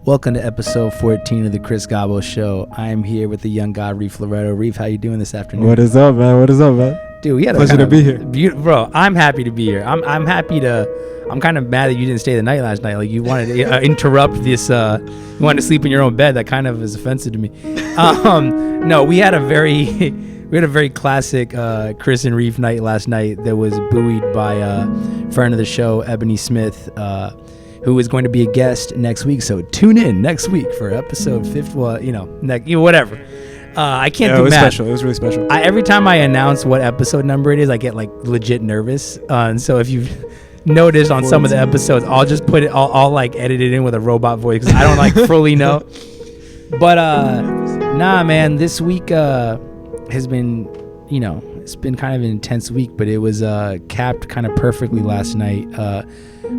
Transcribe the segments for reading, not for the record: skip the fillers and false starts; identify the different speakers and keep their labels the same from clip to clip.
Speaker 1: Welcome to episode 14 of the Chris Gabo Show. I am here with the young god, Reef Loretto. Reef, how you doing this afternoon?
Speaker 2: What is up, man?
Speaker 1: Dude, we had a
Speaker 2: pleasure to be here.
Speaker 1: Bro, I'm happy to be here. I'm kind of mad that you didn't stay the night last night. Like, you wanted to interrupt this. You wanted to sleep in your own bed. That kind of is offensive to me. No, we had a very classic Chris and Reef night last night that was buoyed by friend of the show, Ebony Smith, who is going to be a guest next week. So tune in next week for episode 50. Well, whatever. I can't do math.
Speaker 2: It was really special.
Speaker 1: Every time I announce what episode number it is, I get like legit nervous. And so if you've noticed on some of the episodes, I'll just put it, I'll like edit it in with a robot voice because I don't like fully know. But nah, man, this week has been, it's been kind of an intense week, but it was capped kind of perfectly last night.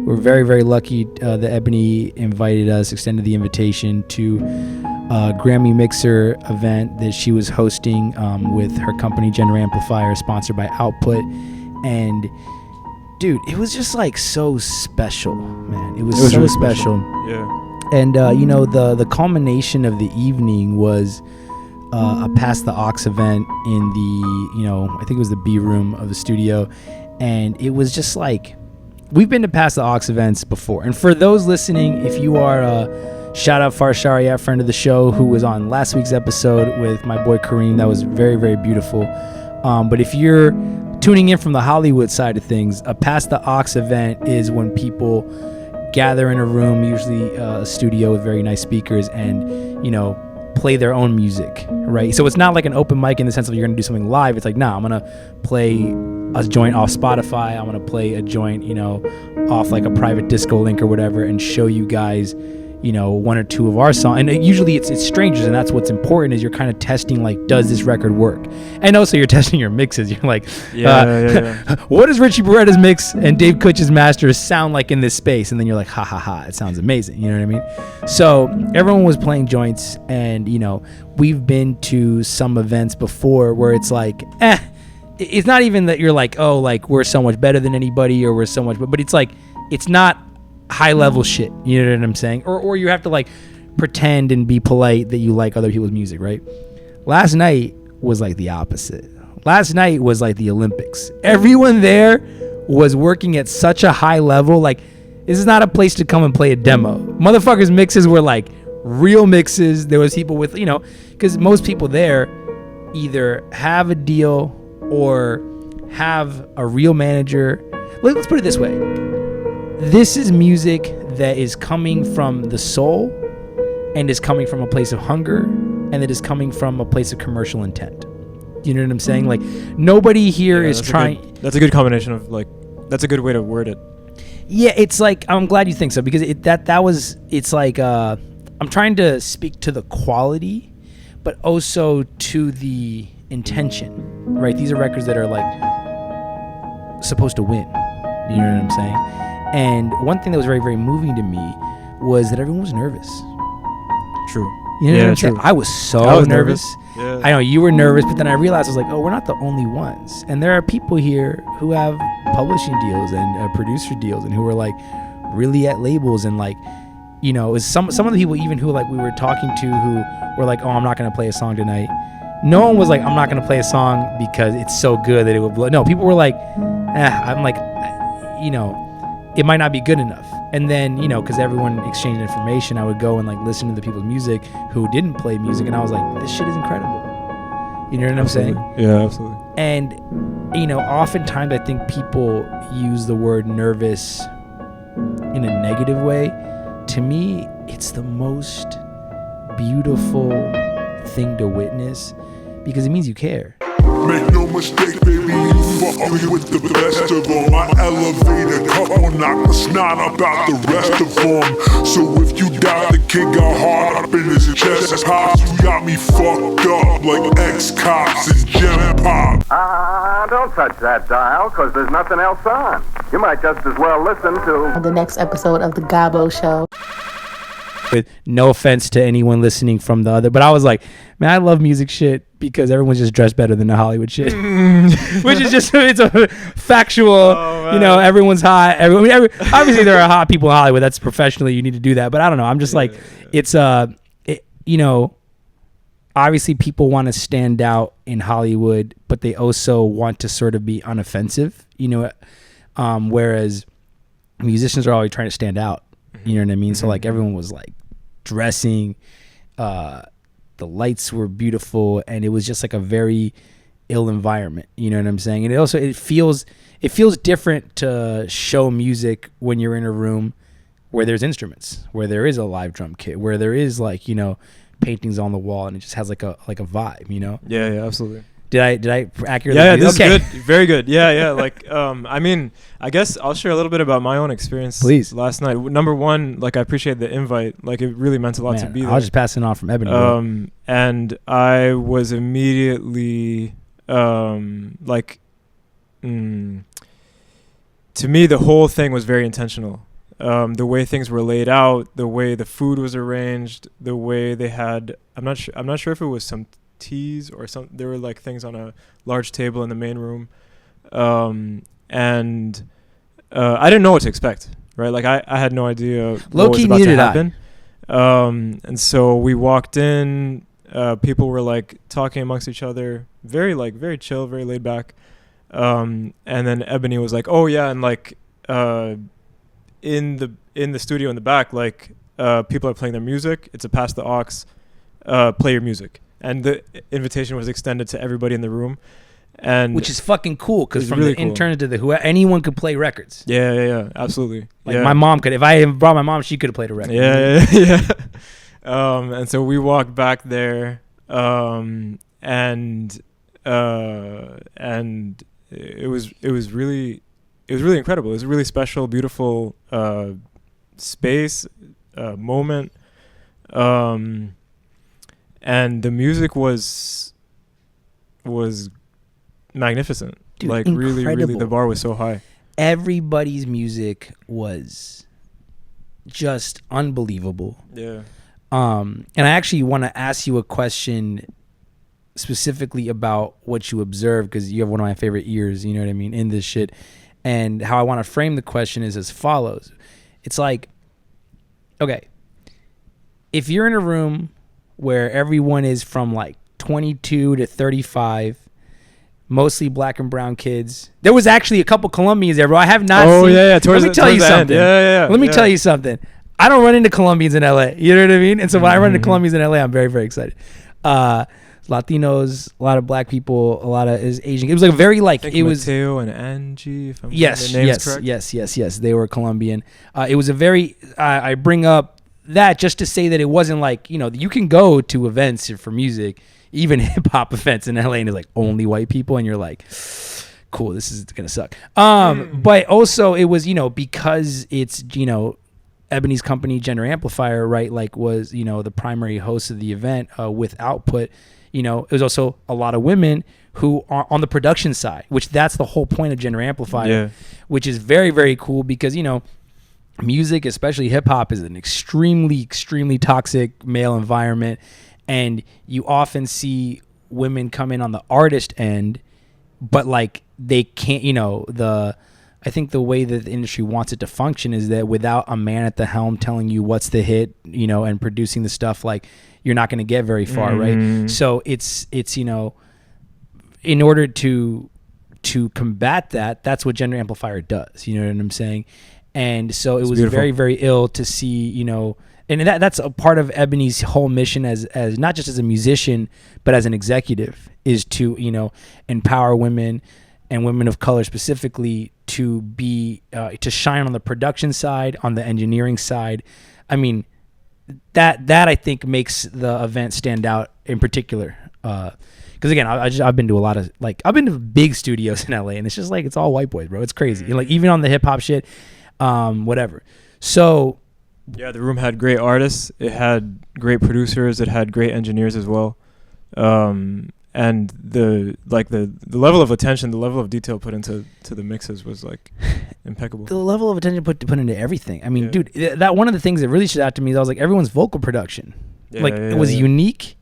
Speaker 1: We're very, very lucky that Ebony invited us, extended the invitation to Grammy Mixer event that she was hosting with her company Gender Amplifier, sponsored by Output. And dude, it was just like so special, man. It was so really special.
Speaker 2: Yeah.
Speaker 1: And the culmination of the evening was a Pass the Aux event in the, I think it was the B room of the studio. And it was just like, we've been to Pass the Aux events before. And for those listening, if you are shout out Farshariat, friend of the show, who was on last week's episode with my boy Kareem. That was very, very beautiful. But if you're tuning in from the Hollywood side of things, a Pass the Aux event is when people gather in a room, usually a studio with very nice speakers, and, play their own music, right? So it's not like an open mic in the sense of you're going to do something live. It's like, nah, I'm going to play a joint off Spotify. I'm going to play a joint, off like a private disco link or whatever, and show you guys one or two of our songs. And usually it's strangers, and that's what's important, is you're kind of testing, like, does this record work? And also you're testing your mixes. You're like, what does Richie Beretta's mix and Dave Kutch's masters sound like in this space? And then you're like, ha ha ha, it sounds amazing. You know what I mean? So everyone was playing joints, and we've been to some events before where it's like, it's not even that you're like, oh, like we're so much better than anybody, or we're so much, but it's like, it's not high level shit, you know what I'm saying? Or you have to like pretend and be polite that you like other people's music, right? Last night was like the opposite. Last night was like the Olympics. Everyone there was working at such a high level. Like, this is not a place to come and play a demo. Motherfuckers' mixes were like real mixes. There was people with, because most people there either have a deal or have a real manager. Let's put it this way. This is music that is coming from the soul, and is coming from a place of hunger, and that is coming from a place of commercial intent. You know what I'm saying? Like, nobody here is trying.
Speaker 2: That's a good combination of, like, that's a good way to word it.
Speaker 1: Yeah, it's like, I'm glad you think so, because it's like, I'm trying to speak to the quality, but also to the intention, right? These are records that are like supposed to win. You know what I'm saying? And one thing that was very, very moving to me was that everyone was nervous.
Speaker 2: True.
Speaker 1: You know what I'm saying? I was nervous.
Speaker 2: Yeah.
Speaker 1: I know you were nervous, but then I realized, I was like, oh, we're not the only ones. And there are people here who have publishing deals and producer deals, and who are like really at labels, and like, is some of the people even who like we were talking to who were like, oh, I'm not going to play a song tonight. No one was like, I'm not going to play a song because it's so good that it will blow. No, people were like, I'm like, it might not be good enough. And then, because everyone exchanged information, I would go and like listen to the people's music who didn't play music, and I was like, this shit is incredible. You know what I'm saying?
Speaker 2: Yeah, absolutely.
Speaker 1: And, oftentimes I think people use the word nervous in a negative way. To me, it's the most beautiful thing to witness, because it means you care.
Speaker 3: Make no mistake, baby, you fucking with the best of them. My elevator cup will knock the snot about the rest of them. So if you doubt the kid got hard up in his chest pops, you got me fucked up like ex-cops and gem pop.
Speaker 4: Don't touch that dial, cause there's nothing else on. You might just as well listen to
Speaker 5: the next episode of the Gabo Show.
Speaker 1: With no offense to anyone listening from the other, but I was like, man, I love music shit because everyone's just dressed better than the Hollywood shit. Which is just, it's a factual, You know, everyone's hot. Obviously there are hot people in Hollywood. That's professionally, you need to do that. But I don't know. I'm just it's you know, obviously people want to stand out in Hollywood, but they also want to sort of be unoffensive. You know, whereas musicians are always trying to stand out. You know what I mean? So like everyone was like dressing, the lights were beautiful, and it was just like a very ill environment. You know what I'm saying? And it feels different to show music when you're in a room where there's instruments, where there is a live drum kit, where there is like, you know, paintings on the wall, and it just has like a vibe, you know?
Speaker 2: Yeah, absolutely.
Speaker 1: Did I accurately?
Speaker 2: Yeah, this is good. Very good. Yeah. Like, I mean, I guess I'll share a little bit about my own experience.
Speaker 1: Please.
Speaker 2: Last night, number one, like I appreciate the invite. Like it really meant a lot to be there.
Speaker 1: I was just passing on from Ebony.
Speaker 2: And I was immediately like, to me, the whole thing was very intentional. The way things were laid out, the way the food was arranged, the way they had. I'm not sure if it was some teas or some. There were like things on a large table in the main room, and I didn't know what to expect. Right, like I had no idea what was about to happen. And so we walked in. People were like talking amongst each other, very chill, very laid back. And then Ebony was like, "Oh yeah," and like in the studio in the back, like people are playing their music. It's a pass the aux, play your music, and the invitation was extended to everybody in the room, and
Speaker 1: which is fucking cool because from
Speaker 2: really
Speaker 1: the interns to the anyone could play records.
Speaker 2: Yeah, absolutely.
Speaker 1: Like my mom could. If I brought my mom, she could have played a record.
Speaker 2: Yeah. And so we walked back there, and it was really incredible. It was a really special, beautiful space, moment, and the music was magnificent.
Speaker 1: Dude,
Speaker 2: like
Speaker 1: incredible.
Speaker 2: really, the bar was so high.
Speaker 1: Everybody's music was just unbelievable.
Speaker 2: Yeah.
Speaker 1: And I actually want to ask you a question specifically about what you observe, because you have one of my favorite ears, you know what I mean, in this shit. And how I want to frame the question is as follows. It's like, okay, if you're in a room where everyone is from like 22 to 35, mostly black and brown kids. There was actually a couple Colombians there, bro. I have not seen.
Speaker 2: Oh, yeah.
Speaker 1: Let me tell you something.
Speaker 2: Yeah.
Speaker 1: Let me tell you something. I don't run into Colombians in LA. You know what I mean? And so when I run into Colombians in LA, I'm very, very excited. Latinos, a lot of black people, a lot of Asian. It was like very like it was
Speaker 2: Mateo and Angie. If I'm
Speaker 1: yes,
Speaker 2: getting the names correct.
Speaker 1: yes. They were Colombian. It was a very. I bring up that just to say that it wasn't like, you know, you can go to events for music, even hip hop events in LA, and it's like only white people, and you're like, cool, this is gonna suck. But also it was, you know, because it's, you know, Ebony's company, Gender Amplifier, right, like was, you know, the primary host of the event with output. You know, it was also a lot of women who are on the production side, which that's the whole point of Gender Amplifier, which is very, very cool because, you know, music, especially hip hop, is an extremely, extremely toxic male environment. And you often see women come in on the artist end, but like they can't, you know, I think the way that the industry wants it to function is that without a man at the helm telling you what's the hit, you know, and producing the stuff, like you're not going to get very far, right? So it's you know, in order to combat that, that's what Gender Amplifier does. You know what I'm saying? And so it was beautiful. Very, very ill to see, you know, and that's a part of Ebony's whole mission as not just as a musician, but as an executive, is to, you know, empower women and women of color specifically to be to shine on the production side, on the engineering side. I mean, that I think makes the event stand out in particular. Because again, I've been to a lot of, like, I've been to big studios in LA, and it's just like it's all white boys, bro. It's crazy. And like even on the hip hop shit, whatever. So
Speaker 2: yeah, the room had great artists. It had great producers. It had great engineers as well. And the level of attention, the level of detail put into the mixes was like impeccable.
Speaker 1: The level of attention put into everything. I mean, dude, that one of the things that really stood out to me is I was like, everyone's vocal production, it was unique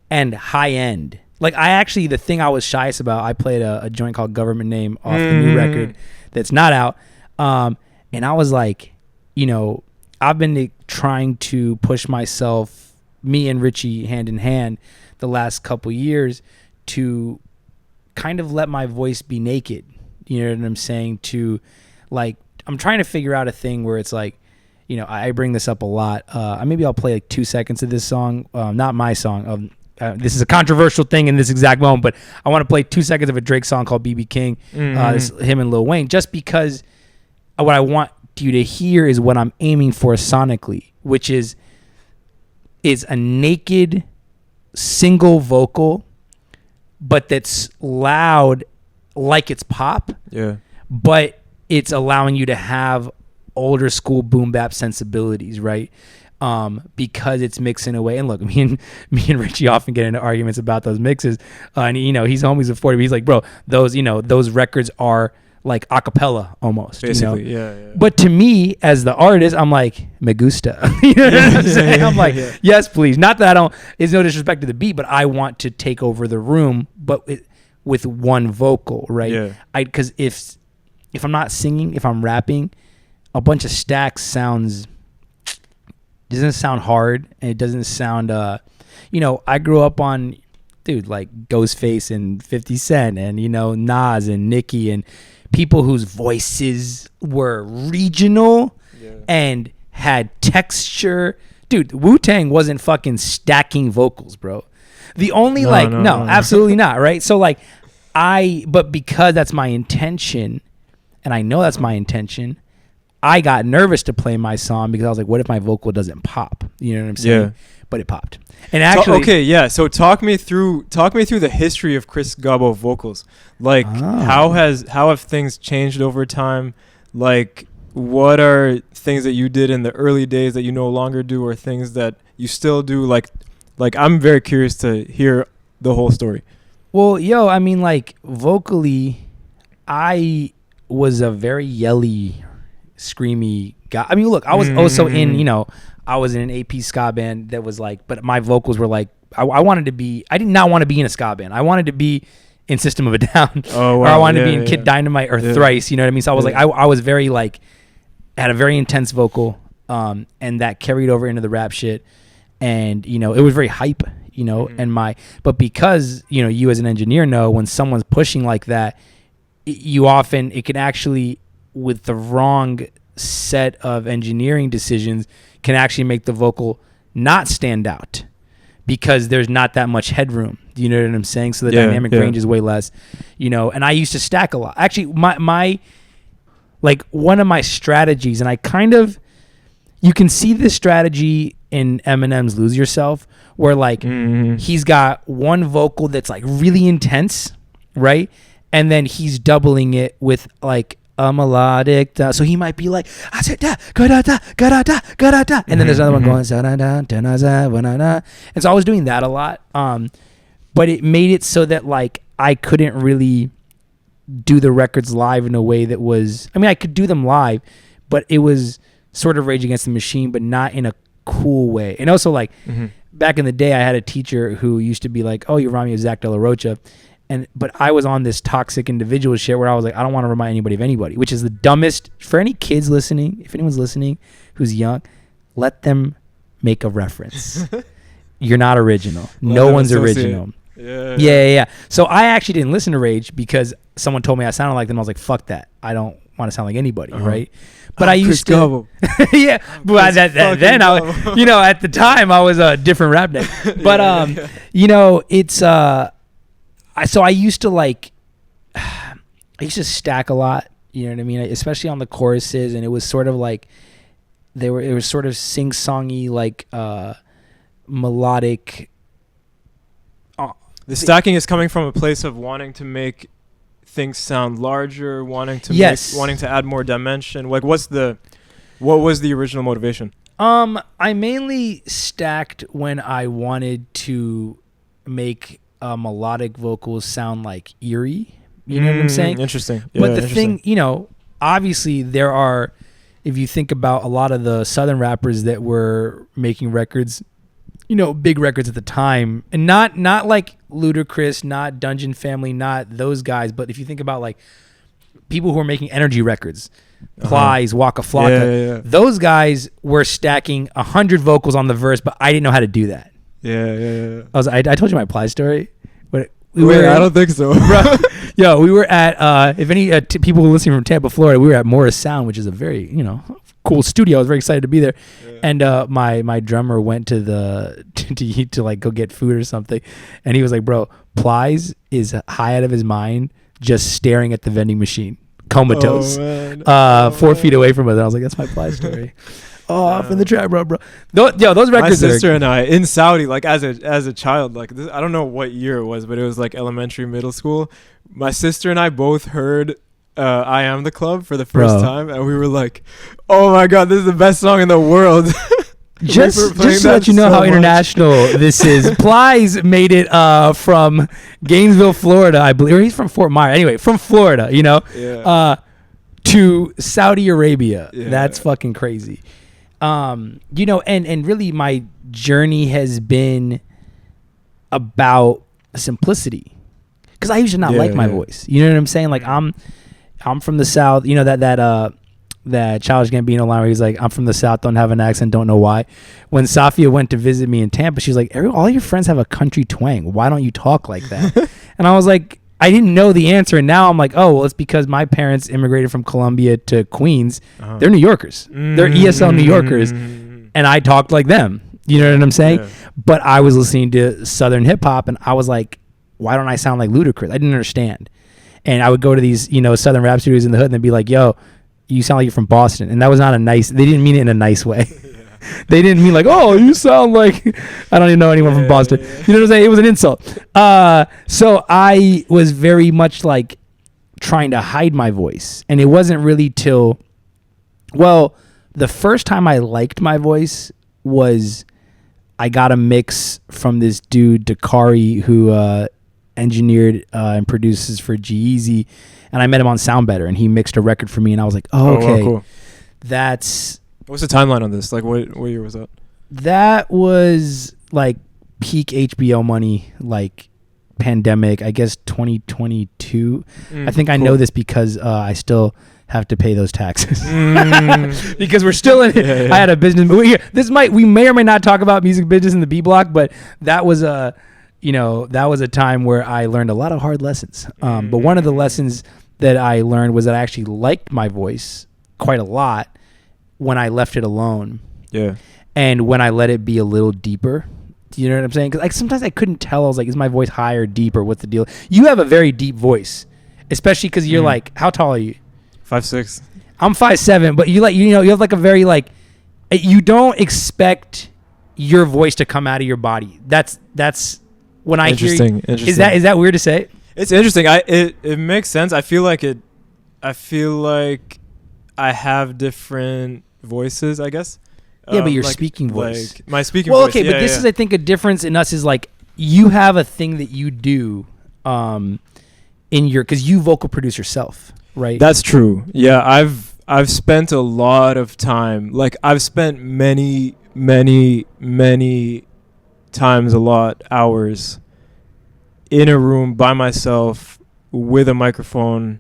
Speaker 1: and high end. Like the thing I was shyest about, I played a joint called Government Name off the new record that's not out. And I was like, you know, I've been trying to push myself, me and Richie hand in hand, the last couple years to kind of let my voice be naked. You know what I'm saying? To like, I'm trying to figure out a thing where it's like, you know, I bring this up a lot. Maybe I'll play like 2 seconds of this song. Not my song. This is a controversial thing in this exact moment, but I want to play 2 seconds of a Drake song called BB King. This, him and Lil Wayne, just because what I want you to hear is what I'm aiming for sonically, which is a naked single vocal, but that's loud like it's pop. Yeah. But it's allowing you to have older school boom bap sensibilities, right? Because it's mixing away. And look, me and Richie often get into arguments about those mixes. And you know, he's homies with 40, but he's like, bro, those records are like a cappella almost.
Speaker 2: Basically,
Speaker 1: you know? Yeah. But to me, as the artist, I'm like, me gusta. You know what I'm saying? I'm like, yes, please. Not that I don't, it's no disrespect to the beat, but I want to take over the room, but with one vocal, right? Yeah. Because if I'm not singing, if I'm rapping, a bunch of stacks doesn't sound hard, and it doesn't sound you know, I grew up on like Ghostface and 50 Cent and, you know, Nas and Nicki and people whose voices were regional and had texture. Dude, Wu-Tang wasn't fucking stacking vocals, bro. The only no, absolutely not, right? So like but because that's my intention, and I know that's my intention, I got nervous to play my song because I was like, what if my vocal doesn't pop? You know what I'm saying? Yeah. But it popped. And actually,
Speaker 2: so talk me through the history of Chris Gabo vocals. Like how have things changed over time? Like what are things that you did in the early days that you no longer do, or things that you still do? Like I'm very curious to hear the whole story.
Speaker 1: Well, I mean, like vocally, I was a very yelly, screamy guy. I mean, look, I was also in, you know, I was in an AP ska band that was like, but my vocals were like, I did not want to be in a ska band. I wanted to be in System of a Down. Oh, wow. Or I wanted to be in Kid Dynamite or Thrice, you know what I mean? So I was like, I was very like, had a very intense vocal, and that carried over into the rap shit. And, you know, it was very hype, you know, but because, you know, you as an engineer know when someone's pushing like that, it can actually, with the wrong set of engineering decisions, can actually make the vocal not stand out because there's not that much headroom. Do you know what I'm saying? So the dynamic range is way less, you know. And I used to stack a lot. Actually, my like one of my strategies, and I kind of, you can see this strategy in Eminem's Lose Yourself, where like he's got one vocal that's like really intense, right? And then he's doubling it with like a melodic, so he might be like, and then there's another one going, and so I was doing that a lot, but it made it so that like I couldn't really do the records live in a way that was, I mean, I could do them live, but it was sort of Rage Against the Machine, but not in a cool way. And also like back in the day, I had a teacher who used to be like, oh, you remind me of Zach De La Rocha. But I was on this toxic individual shit where I was like, I don't want to remind anybody of anybody, which is the dumbest. For any kids listening, if anyone's listening who's young, let them make a reference. You're not original. No one's original. Yeah. So I actually didn't listen to Rage because someone told me I sounded like them. I was like, fuck that. I don't want to sound like anybody, right? But I used to. Gabo. Yeah, but then I, you know, at the time I was a different rap name. But you know, it's so I used to like, I used to stack a lot, you know what I mean? Especially on the choruses, and it was sort of like, it was sort of sing-songy, like melodic.
Speaker 2: The stacking is coming from a place of wanting to make things sound larger, wanting to add more dimension. Like, what was the original motivation?
Speaker 1: I mainly stacked when I wanted to make melodic vocals sound like eerie. You know what I'm saying?
Speaker 2: Interesting.
Speaker 1: Yeah, but the thing, you know, obviously there are, if you think about a lot of the Southern rappers that were making records, you know, big records at the time, and not like Ludacris, not Dungeon Family, not those guys, but if you think about like people who are making energy records, Plies, Waka Flocka. Those guys were stacking 100 vocals on the verse, but I didn't know how to do that. I told you my Plies story. But
Speaker 2: I don't think so.
Speaker 1: Bro, yo, we were at if any people listening from Tampa, Florida, we were at Morris Sound, which is a very cool studio. I was very excited to be there, and my drummer went to the to like go get food or something, and he was like, "Bro, Plies is high out of his mind, just staring at the vending machine, comatose, 4 feet away from us." And I was like, "That's my Plies story." Off in the trap, bro. Those records. My
Speaker 2: sister and I in Saudi, like as a child, like this, I don't know what year it was, but it was like elementary, middle school. My sister and I both heard "I Am the Club" for the first time, and we were like, "Oh my god, this is the best song in the world!"
Speaker 1: just to let you know how international this is. Plies made it from Gainesville, Florida, I believe, or he's from Fort Myers. Anyway, from Florida, to Saudi Arabia. That's fucking crazy. And really my journey has been about simplicity, because I used to not like my voice. You know what I'm saying? Like I'm from the South. You know that Childish Gambino line where he's like, "I'm from the South, don't have an accent, don't know why." When Safia went to visit me in Tampa, she's like, "All your friends have a country twang. Why don't you talk like that?" And I was like, I didn't know the answer, and now I'm like, oh, well, it's because my parents immigrated from Columbia to Queens. They're New Yorkers. They're ESL New Yorkers, and I talked like them. You know what I'm saying? Yeah. But I was listening to Southern hip hop, and I was like, why don't I sound like Ludacris? I didn't understand. And I would go to these, Southern rap studios in the hood, and they'd be like, yo, you sound like you're from Boston. And that was not they didn't mean it in a nice way. They didn't mean like, oh, you sound like, I don't even know anyone from Boston. You know what I'm saying? It was an insult. So I was very much like trying to hide my voice. And it wasn't really till, the first time I liked my voice was I got a mix from this dude, Dakari, who engineered and produces for G-Eazy. And I met him on Sound Better, and he mixed a record for me. And I was like, oh, okay. Wow, cool.
Speaker 2: What's the timeline on this? Like, what year was that?
Speaker 1: That was like peak HBO money, like pandemic, I guess 2022. I think I know this because I still have to pay those taxes because we're still in it. I had a business. We may or may not talk about music business in the B block, but that was a time where I learned a lot of hard lessons. But one of the lessons that I learned was that I actually liked my voice quite a lot when I left it alone. Yeah. And when I let it be a little deeper. Do you know what I'm saying? Because like sometimes I couldn't tell. I was like, is my voice high or deep, or what's the deal? You have a very deep voice, especially because you're like, how tall are you?
Speaker 2: 5'6".
Speaker 1: I'm 5'7", but you have like a very like, you don't expect your voice to come out of your body. That's when I hear you. Is that weird to say?
Speaker 2: It's interesting. It makes sense. I feel like I have different voices, I guess.
Speaker 1: Yeah, but your speaking voice.
Speaker 2: Like my speaking voice. Well,
Speaker 1: okay, but this is, I think, a difference in us is like you have a thing that you do because you vocal produce yourself, right?
Speaker 2: That's true. Yeah, I've spent a lot of time. Like I've spent many times hours in a room by myself with a microphone,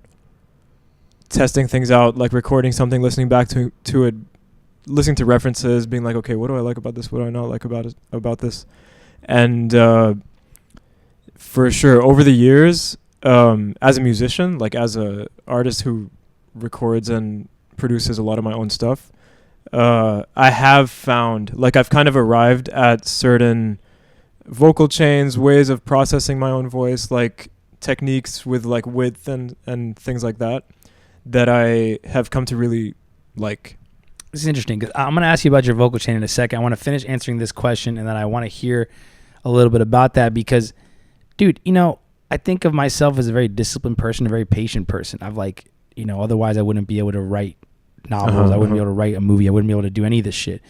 Speaker 2: testing things out, like recording something, listening back to it, listening to references, being like, okay, what do I like about this? What do I not like about this? And for sure, over the years, as a musician, like as a artist who records and produces a lot of my own stuff, I have found, like I've kind of arrived at certain vocal chains, ways of processing my own voice, like techniques with like width and things like that I have come to really like.
Speaker 1: This is interesting because I'm going to ask you about your vocal chain in a second. I want to finish answering this question, and then I want to hear a little bit about that because, dude, I think of myself as a very disciplined person, a very patient person. I've like, otherwise I wouldn't be able to write novels. I wouldn't be able to write a movie. I wouldn't be able to do any of this shit.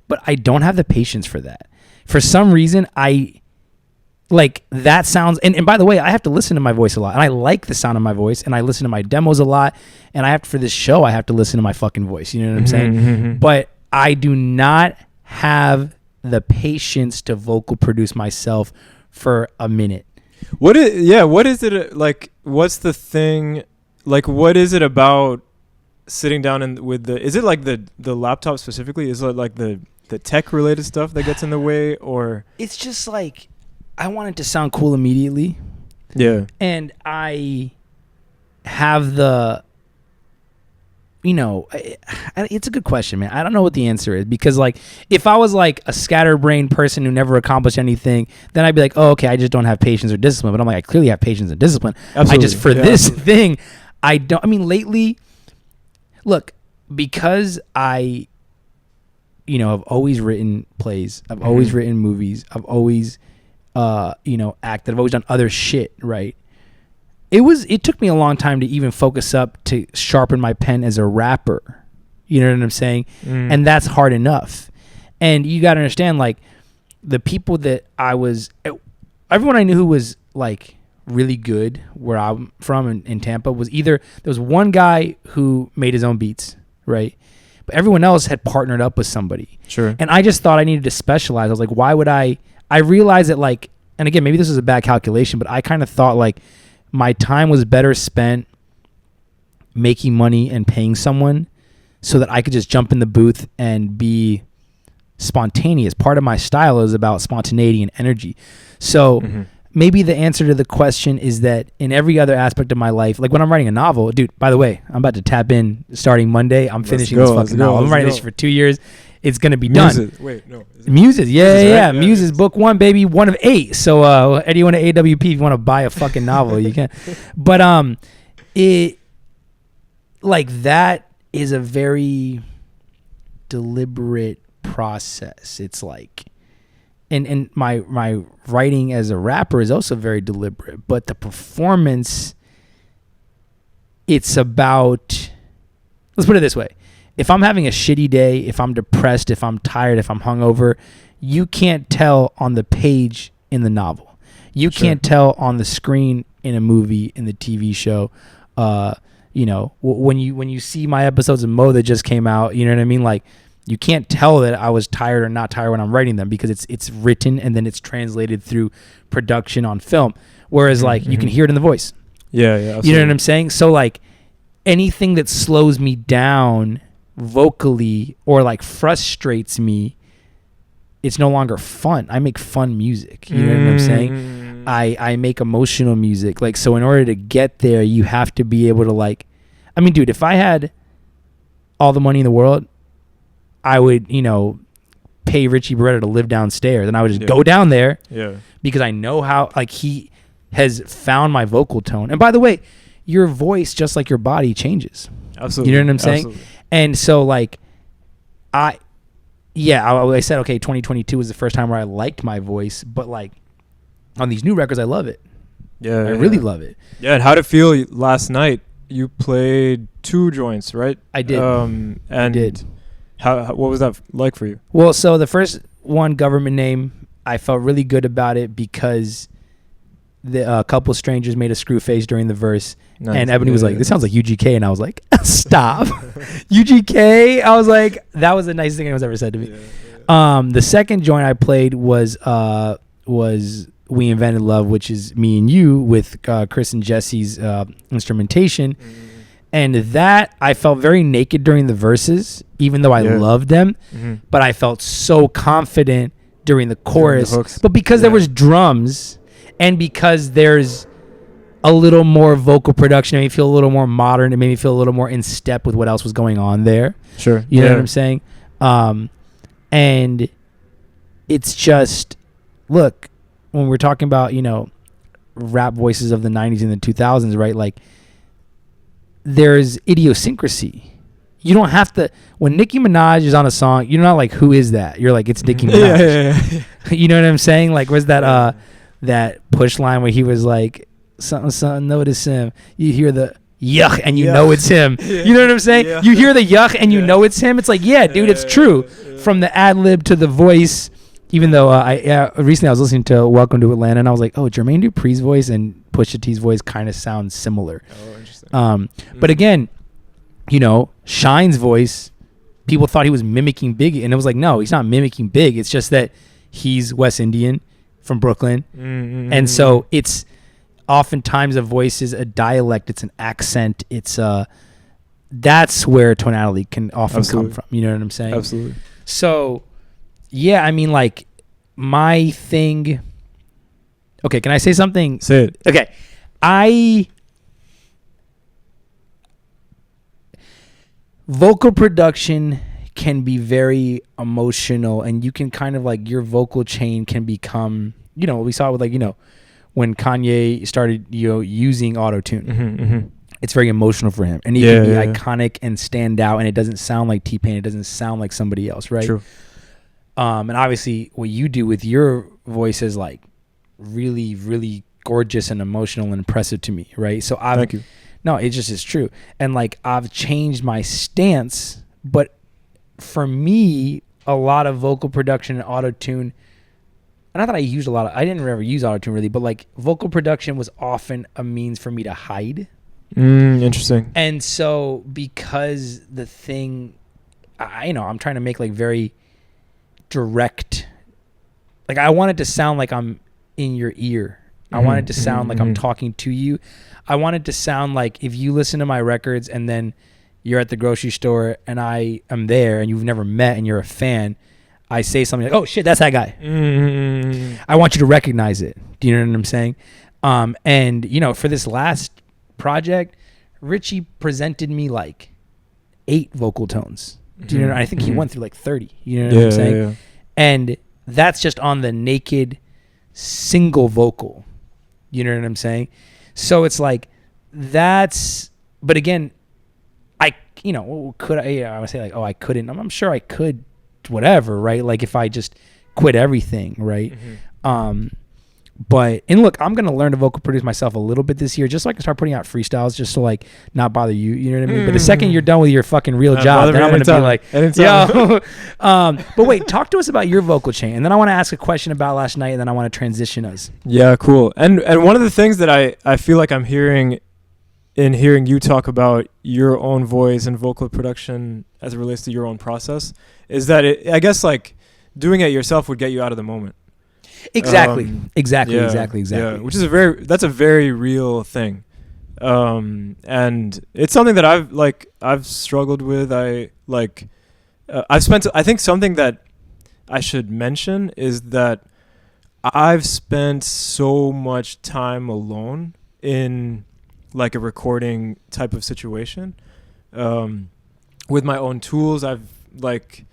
Speaker 1: But I don't have the patience for that. For some reason, that sounds, and by the way, I have to listen to my voice a lot, and I like the sound of my voice, and I listen to my demos a lot, and for this show, I have to listen to my fucking voice. You know what I'm saying? Mm-hmm. But I do not have the patience to vocal produce myself for a minute.
Speaker 2: What is it like? What's the thing? like, what is it about sitting down and with the? Is it like the laptop specifically? Is it like the tech related stuff that gets in the way, or
Speaker 1: it's just like I want it to sound cool immediately.
Speaker 2: Yeah.
Speaker 1: And I have the, it's a good question, man. I don't know what the answer is, because like if I was like a scatterbrained person who never accomplished anything, then I'd be like, oh, okay, I just don't have patience or discipline. But I'm like, I clearly have patience and discipline.
Speaker 2: Absolutely.
Speaker 1: I just, for this thing, I don't, lately, look, because I've always written plays. I've always written movies. I've always, acted. I've always done other shit, right? It took me a long time to even focus up to sharpen my pen as a rapper. You know what I'm saying? And that's hard enough. And you got to understand, like, the people that everyone I knew who was like really good where I'm from in Tampa was either, there was one guy who made his own beats, right? But everyone else had partnered up with somebody.
Speaker 2: Sure.
Speaker 1: And I just thought I needed to specialize. I was like, why would I realized that, like, and again, maybe this is a bad calculation, but I kind of thought like my time was better spent making money and paying someone so that I could just jump in the booth and be spontaneous. Part of my style is about spontaneity and energy. So maybe the answer to the question is that in every other aspect of my life, like when I'm writing a novel, dude, by the way, I'm about to tap in starting Monday. I'm finishing this fucking novel. I'm writing this for 2 years. It's going to be done.
Speaker 2: Wait, no.
Speaker 1: Muses. Yeah.
Speaker 2: Right?
Speaker 1: Muses, book 1, baby, 1 of 8. So anyone at AWP, if you want to buy a fucking novel, you can. But it, like, that is a very deliberate process. It's like, and my writing as a rapper is also very deliberate, but the performance, it's about, let's put it this way. If I'm having a shitty day, if I'm depressed, if I'm tired, if I'm hungover, you can't tell on the page in the novel. You can't tell on the screen in a movie, in the TV show. When you see my episodes of Mo that just came out, you know what I mean? Like, you can't tell that I was tired or not tired when I'm writing them, because it's written and then it's translated through production on film. Whereas like you can hear it in the voice.
Speaker 2: Yeah, absolutely.
Speaker 1: You know what I'm saying? So like anything that slows me down vocally or like frustrates me, it's no longer fun. I make fun music. You know what I'm saying? I make emotional music. Like, so in order to get there, you have to be able to, like, I mean, dude, if I had all the money in the world, I would, pay Richie Beretta to live downstairs, and I would just go down there because I know how, like, he has found my vocal tone. And by the way, your voice, just like your body, changes.
Speaker 2: Absolutely.
Speaker 1: You know what I'm saying?
Speaker 2: Absolutely.
Speaker 1: And so, like, I said, okay, 2022 was the first time where I liked my voice, but like on these new records, I love it.
Speaker 2: Yeah,
Speaker 1: I really love it.
Speaker 2: Yeah, and how'd it feel last night? You played 2 joints, right?
Speaker 1: I did.
Speaker 2: And
Speaker 1: I did.
Speaker 2: How what was that like for you?
Speaker 1: Well, so the first one, Government Name, I felt really good about it because a couple of strangers made a screw face during the verse. Nice. And Ebony was like, this sounds like UGK. And I was like, stop. UGK? I was like, that was the nicest thing anyone's ever said to me. The second joint I played was We Invented Love, which is me and you with Chris and Jesse's instrumentation. And that, I felt very naked during the verses, even though I loved them. But I felt so confident during the chorus. But because there was drums and because there's a little more vocal production, it made me feel a little more modern. It made me feel a little more in step with what else was going on there.
Speaker 2: Sure.
Speaker 1: You know what I'm saying? And it's just, look, when we're talking about, rap voices of the 90s and the 2000s, right? Like, there's idiosyncrasy. You don't have to, when Nicki Minaj is on a song, you're not like, who is that? You're like, it's Nicki Minaj. You know what I'm saying? Like, where's that that push line where he was like, something, notice him. You hear the yuck and you know it's him. You know what I'm saying? You hear the yuck and you know it's him. It's like, dude, it's true. From the ad lib to the voice. Even though recently I was listening to Welcome to Atlanta and I was like, oh, Jermaine Dupri's voice and Pusha T's voice kind of sound similar.
Speaker 2: Oh, interesting.
Speaker 1: But again, Shine's voice, people thought he was mimicking Biggie, and it was like, no, he's not mimicking Big. It's just that he's West Indian from Brooklyn, and so it's oftentimes a voice is a dialect, it's an accent, it's that's where tonality can often come from. You know what I'm saying?
Speaker 2: Absolutely.
Speaker 1: So, yeah, I mean, like, my thing. Okay, can I say something?
Speaker 2: Say it.
Speaker 1: Okay, vocal production can be very emotional, and you can kind of like your vocal chain can become, you know, we saw it with like, you know, when Kanye started, you know, using auto-tune.
Speaker 2: Mm-hmm.
Speaker 1: It's very emotional for him, and he can be iconic and stand out, and it doesn't sound like T-Pain, it doesn't sound like somebody else, right?
Speaker 2: True.
Speaker 1: And obviously what you do with your voice is like really, really gorgeous and emotional and impressive to me, right? So
Speaker 2: thank you.
Speaker 1: No, it just is true. And like I've changed my stance, but for me, a lot of vocal production and auto-tune, and not that I used a lot of, I didn't ever use auto-tune really, but like vocal production was often a means for me to hide.
Speaker 2: Interesting.
Speaker 1: And so because the thing, I'm trying to make like very direct, like I want it to sound like I'm in your ear. I want it to sound like I'm talking to you. I want it to sound like if you listen to my records and then you're at the grocery store and I am there and you've never met and you're a fan, I say something like, oh shit, that's that guy. I want you to recognize it. Do you know what I'm saying? And you know, for this last project, Richie presented me like 8 vocal tones. Do you know? I think he went through like 30. You know what I'm saying? Yeah. And that's just on the naked single vocal. You know what I'm saying? So it's like that's. But again, I would say like, oh, I couldn't. I'm sure I could, whatever, right? Like if I just quit everything, right? But look, I'm gonna learn to vocal produce myself a little bit this year, just so I can start putting out freestyles, just to like not bother you. You know what I mean? But the second you're done with your fucking real job, then I'm gonna be like, yo. But wait, talk to us about your vocal chain, and then I want to ask a question about last night, and then I want to transition us.
Speaker 2: Yeah, cool. And one of the things that I feel like I'm hearing you talk about your own voice and vocal production as it relates to your own process is that I guess like doing it yourself would get you out of the moment.
Speaker 1: Exactly.
Speaker 2: Yeah, which is a very real thing. And it's something that I've struggled with. I think something that I should mention is that I've spent so much time alone in like a recording type of situation, with my own tools. I've like,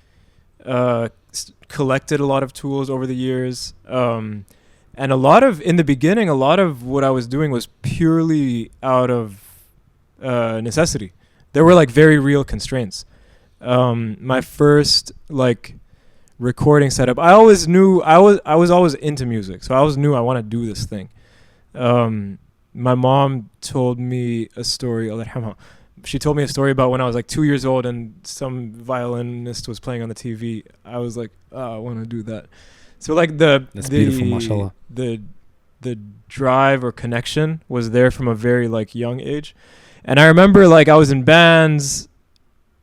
Speaker 2: collected a lot of tools over the years, and in the beginning a lot of what I was doing was purely out of necessity. There were like very real constraints. My first like recording setup, I always knew I was always into music, so I always knew I want to do this thing. My mom told me a story. She told me a story about when I was like 2 years old and some violinist was playing on the TV. I was like, oh, I want to do that. So like
Speaker 1: that's beautiful, mashallah.
Speaker 2: The drive or connection was there from a very like young age. And I remember like I was in bands.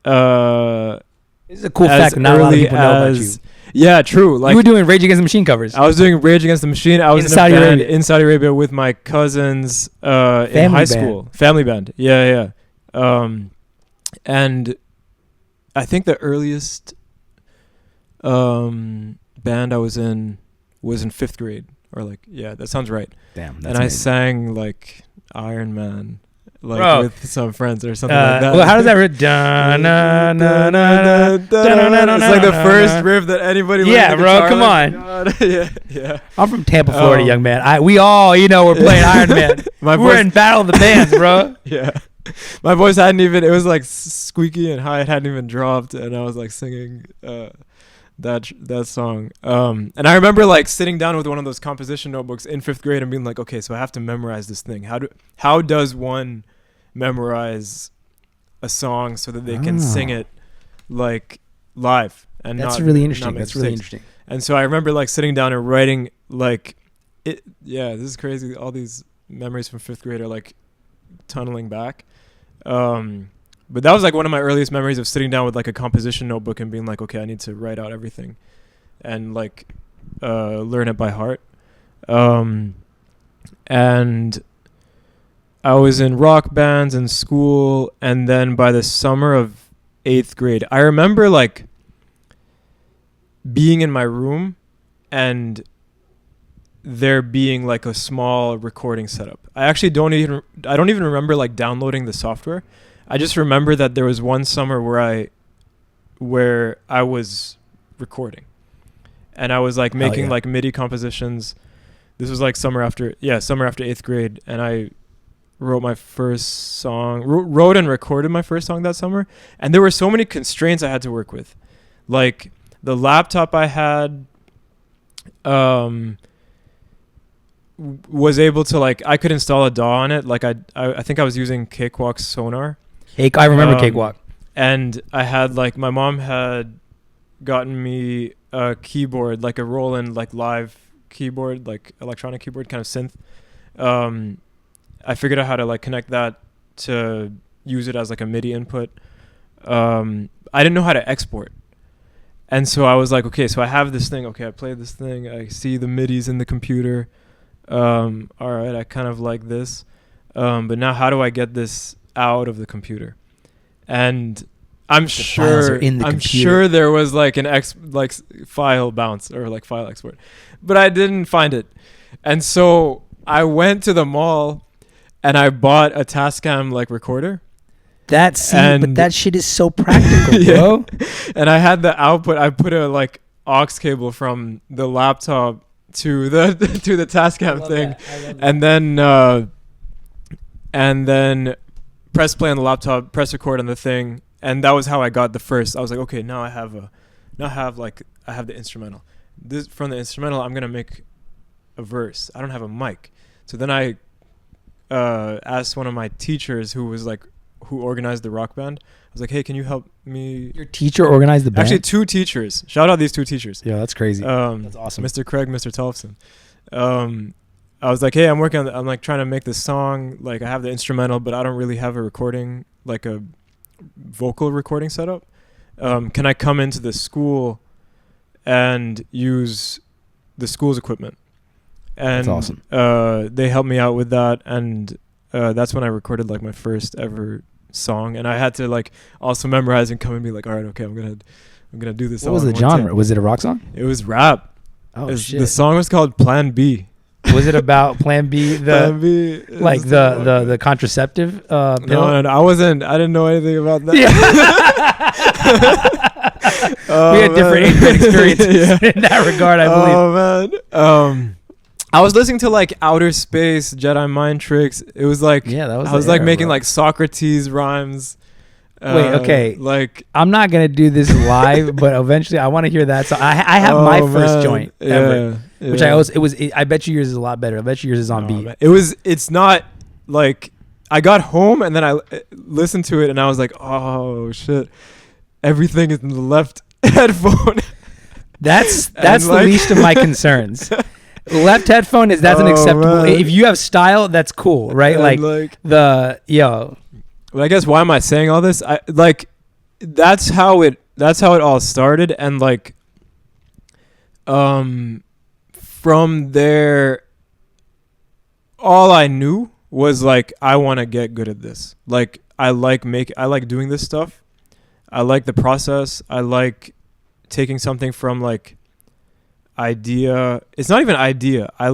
Speaker 1: It's a cool fact not a lot of people know about you.
Speaker 2: Yeah, true. Like
Speaker 1: you were doing Rage Against the Machine covers.
Speaker 2: I was doing Rage Against the Machine. I was in a band in Saudi Arabia with my cousins in high school. Family band. Yeah. And I think the earliest band I was in was in 5th grade, or like, yeah, that sounds right.
Speaker 1: Damn, that's
Speaker 2: and
Speaker 1: amazing.
Speaker 2: I sang like Iron Man, like with some friends or something like that.
Speaker 1: Well, how does that riff?
Speaker 2: It's like the first riff that anybody.
Speaker 1: Yeah, bro, come on.
Speaker 2: Yeah.
Speaker 1: I'm from Tampa, Florida, young man. We all, we're playing Iron Man. We're in Battle of the Bands, bro.
Speaker 2: Yeah. My voice hadn't even, it was like squeaky and high. It hadn't even dropped. And I was like singing that song. And I remember like sitting down with one of those composition notebooks in 5th grade and being like, okay, so I have to memorize this thing. How does one memorize a song so that they can sing it like live? And
Speaker 1: that's really interesting. That's really interesting.
Speaker 2: And so I remember like sitting down and writing like it. Yeah, this is crazy. All these memories from 5th grade are like tunneling back. But that was like one of my earliest memories of sitting down with like a composition notebook and being like, okay, I need to write out everything and like learn it by heart. And I was in rock bands in school, and then by the summer of 8th grade, I remember like being in my room and there being like a small recording setup. I don't even remember like downloading the software. I just remember that there was one summer where I was recording, and I was like making like MIDI compositions. This was like summer after 8th grade, and I wrote my first song, wrote and recorded my first song that summer. And there were so many constraints I had to work with. Like the laptop I had was able to like, I could install a DAW on it. Like I think I was using Cakewalk's Sonar.
Speaker 1: I remember Cakewalk.
Speaker 2: And I had like, my mom had gotten me a keyboard, like a Roland like live keyboard, like electronic keyboard, kind of synth. I figured out how to like connect that to use it as like a MIDI input. I didn't know how to export. And so I was like, okay, so I have this thing. Okay, I play this thing. I see the MIDIs in the computer. All right, I kind of like this. But now how do I get this out of the computer? And I'm sure there was like an file bounce or like file export, but I didn't find it. And so I went to the mall and I bought a Tascam like recorder.
Speaker 1: But that shit is so practical, bro.
Speaker 2: And I had the output. I put a like aux cable from the laptop to the Tascam thing, and then press play on the laptop, press record on the thing, and that was how I got the first. I was like, okay, now I have the instrumental. This from the instrumental, I'm gonna make a verse. I don't have a mic, so then I asked one of my teachers who organized the rock band. I was like, hey, can you help me?
Speaker 1: Your teacher organized the band?
Speaker 2: Actually, 2 teachers. Shout out these 2 teachers.
Speaker 1: Yeah, that's crazy. That's awesome.
Speaker 2: Mr. Craig, Mr. Tolfson. I was like, hey, I'm like trying to make this song. Like I have the instrumental, but I don't really have a recording, like a vocal recording setup. Can I come into the school and use the school's equipment? And
Speaker 1: that's awesome.
Speaker 2: They helped me out with that. And that's when I recorded like my first ever song. And I had to like also memorize and come and be like, all right, okay, I'm gonna do this.
Speaker 1: What was the genre? Was it a rock song?
Speaker 2: It was rap.
Speaker 1: Oh shit.
Speaker 2: The song was called Plan B.
Speaker 1: Was it about Plan B?
Speaker 2: Plan B,
Speaker 1: like the contraceptive pill?
Speaker 2: No, I didn't know anything about that.
Speaker 1: Yeah. We had different experiences in that regard, I believe.
Speaker 2: Oh man. I was listening to like Outer Space, Jedi Mind Tricks. It was like I was like making like Socrates rhymes.
Speaker 1: Wait, okay.
Speaker 2: Like
Speaker 1: I'm not gonna do this live, but eventually I want to hear that. So I have my first joint ever, which I bet you yours is a lot better. I bet you yours is on beat.
Speaker 2: Man. It's not like I got home and then I listened to it and I was like, oh shit, everything is in the left headphone.
Speaker 1: That's the least of my concerns. Left headphone that's unacceptable.
Speaker 2: Man.
Speaker 1: If you have style, that's cool, right?
Speaker 2: And
Speaker 1: But
Speaker 2: I guess why am I saying all this? That's how it all started, and like from there, all I knew was like I want to get good at this. Like I like doing this stuff. I like the process. I like taking something from like idea. It's not even idea. I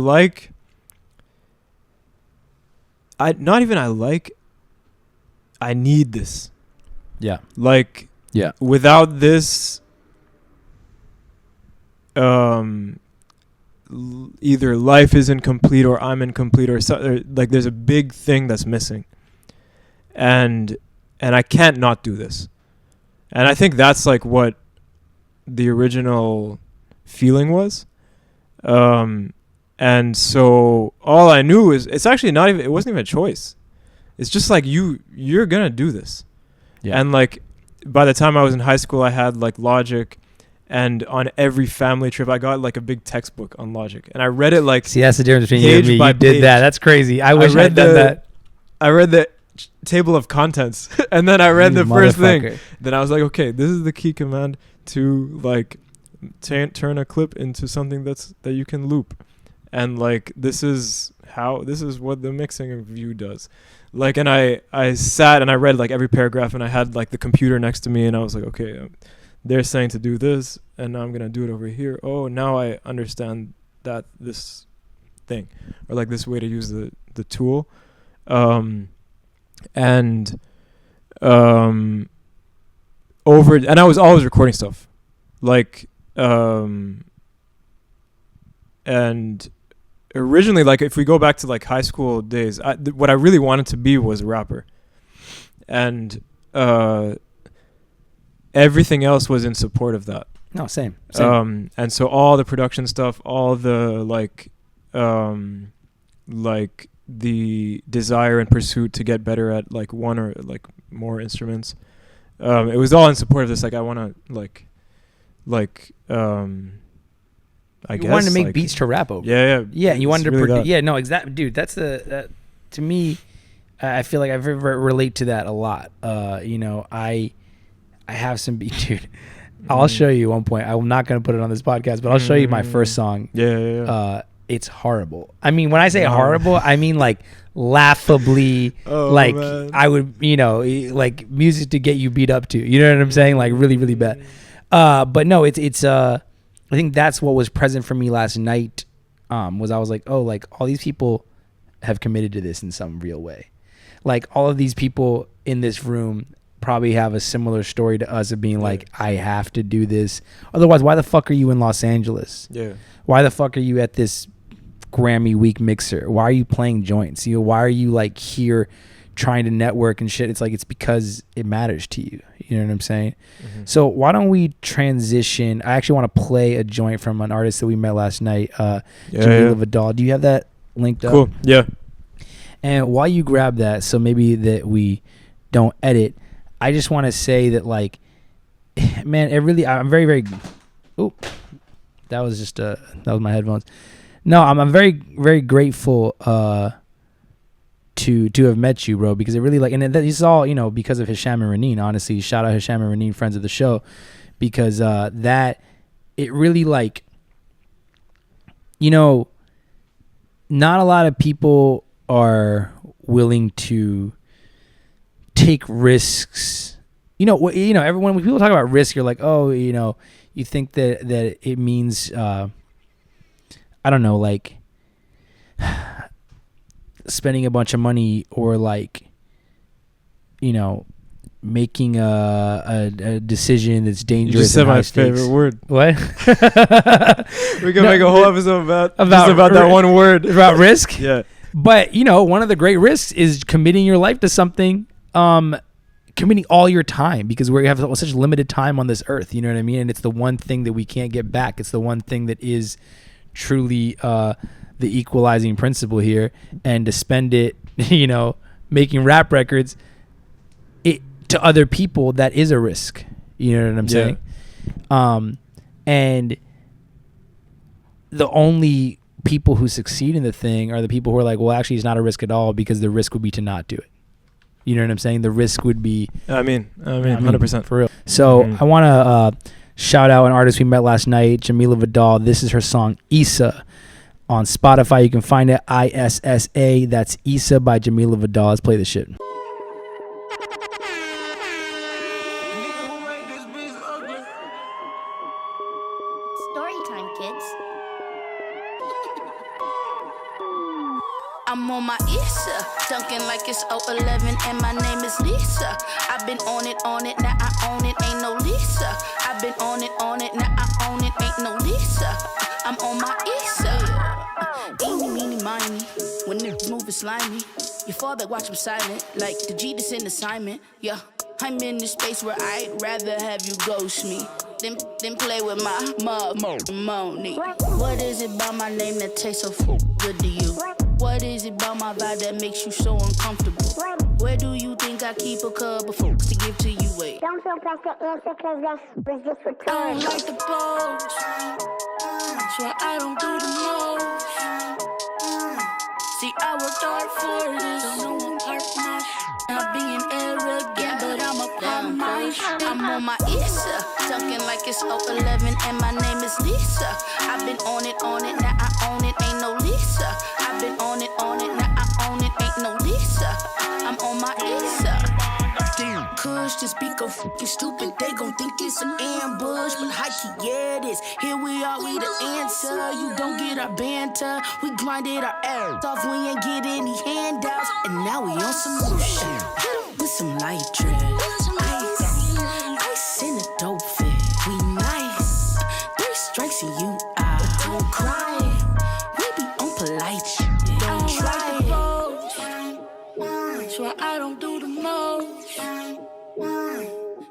Speaker 2: need this.
Speaker 1: Yeah.
Speaker 2: Like,
Speaker 1: yeah.
Speaker 2: Without this, either life is incomplete or I'm incomplete or like there's a big thing that's missing. And I can't not do this. And I think that's like what the original feeling was. And so all I knew is it wasn't even a choice. It's just like you're gonna do this. Yeah. And like by the time I was in high school I had like Logic, and on every family trip I got like a big textbook on Logic, and I read it like,
Speaker 1: see, that's the difference between you and me. You did that. That's crazy. I wish I'd done that.
Speaker 2: I read the table of contents and then I read the first thing. Then I was like, okay, this is the key command to like turn a clip into something that you can loop. and like this is what the mixing of you does. Like, and I sat and I read like every paragraph, and I had like the computer next to me, and I was like, okay, they're saying to do this, and now I'm gonna do it over here. Oh, now I understand that this thing, or like this way to use the tool, and I was always recording stuff, like, and originally, like, if we go back to like high school days, what I really wanted to be was a rapper, and everything else was in support of that.
Speaker 1: No, same.
Speaker 2: And so all the production stuff, all the like the desire and pursuit to get better at like one or like more instruments, it was all in support of this. Like, I want to I guess
Speaker 1: wanted to make
Speaker 2: like,
Speaker 1: beats to rap over.
Speaker 2: Yeah.
Speaker 1: You wanted to
Speaker 2: really
Speaker 1: yeah, no, exactly, dude. That's to me, I feel like I relate to that a lot. I have some beat, dude. I'll show you one point. I'm not gonna put it on this podcast, but I'll show you my first song.
Speaker 2: Yeah.
Speaker 1: It's horrible. I mean, when I say horrible, I mean like laughably,
Speaker 2: man.
Speaker 1: I would, like music to get you beat up to. You know what I'm saying? Like really, really bad. But no, it's I think that's what was present for me last night. Was I was like, oh, like all these people have committed to this in some real way. Like all of these people in this room probably have a similar story to us of being like, I have to do this. Otherwise, why the fuck are you in Los Angeles?
Speaker 2: Yeah.
Speaker 1: Why the fuck are you at this Grammy week mixer? Why are you playing joints? Why are you like here trying to network and shit? It's like, it's because it matters to you. You know what I'm saying? Mm-hmm. So why don't we transition? I actually want to play a joint from an artist that we met last night, Jamila Vidal. Do you have that linked up?
Speaker 2: Cool. Yeah.
Speaker 1: And while you grab that, so maybe that we don't edit, I just want to say that, like, man, I'm very, very, that was just, that was my headphones. No, I'm very, very grateful, to have met you, bro, because it really, like, and this is all, because of Hisham and Raneen, honestly. Shout out Hisham and Raneen, friends of the show, because, that, it really, like, not a lot of people are willing to take risks. Everyone, when people talk about risk, you're like, oh, you think that it means, I don't know, like spending a bunch of money, or like, making a decision that's dangerous.
Speaker 2: You just said my favorite word.
Speaker 1: What?
Speaker 2: We can make a whole episode about that one word.
Speaker 1: About risk?
Speaker 2: Yeah.
Speaker 1: But, one of the great risks is committing your life to something, committing all your time, because we have such limited time on this earth, you know what I mean? And it's the one thing that we can't get back. It's the one thing that is truly the equalizing principle here. And to spend it, making rap records, to other people, that is a risk. You know what I'm saying? And the only people who succeed in the thing are the people who are like, well, actually, it's not a risk at all, because the risk would be to not do it. You know what I'm saying? The risk would be...
Speaker 2: I mean, 100%.
Speaker 1: For real. So I want to shout out an artist we met last night, Jamila Vidal. This is her song, Issa. On Spotify, you can find it, ISSA. That's Issa by Jamila Vidal. Let's play this shit.
Speaker 6: I'm on my Issa, dunking like it's 011, and my name is Lisa. I've been on it, now I own it, ain't no Lisa. I've been on it, now I own it, ain't no Lisa. I'm on my Issa. Eeny, meeny, miny, when niggas move, it's slimy. Your father watch him silent, like the G that's in assignment, yeah. I'm in the space where I'd rather have you ghost me than play with my money. What is it about my name that tastes so good to you? What is it about my vibe that makes you so uncomfortable? Where do you think I keep a cup of folks to give to you? Wait.
Speaker 7: Don't feel pressed to answer, cause that's just for
Speaker 6: I don't like the pose, so I don't do the most. See, I worked hard for this, so no one part my not being arrogant, but but I'm a problem. I'm on my Issa, dunking like it's 011, and my name is Lisa. I've been on it, now I own it, ain't no Lisa. I've been on it, now I own it, ain't no Lisa. I'm on my Issa. Kush, this beat go fucking stupid. They gon' think it's an ambush, but high key, yeah it is. Here we are, we the answer. You don't get our banter. We grinded our ass off, we ain't get any handouts, and now we on some new shit with some light drip. Ice in a dope fit. We nice. 3 strikes and you out. Don't cry. We be on polite shit. Don't try it. Swear I don't do the most.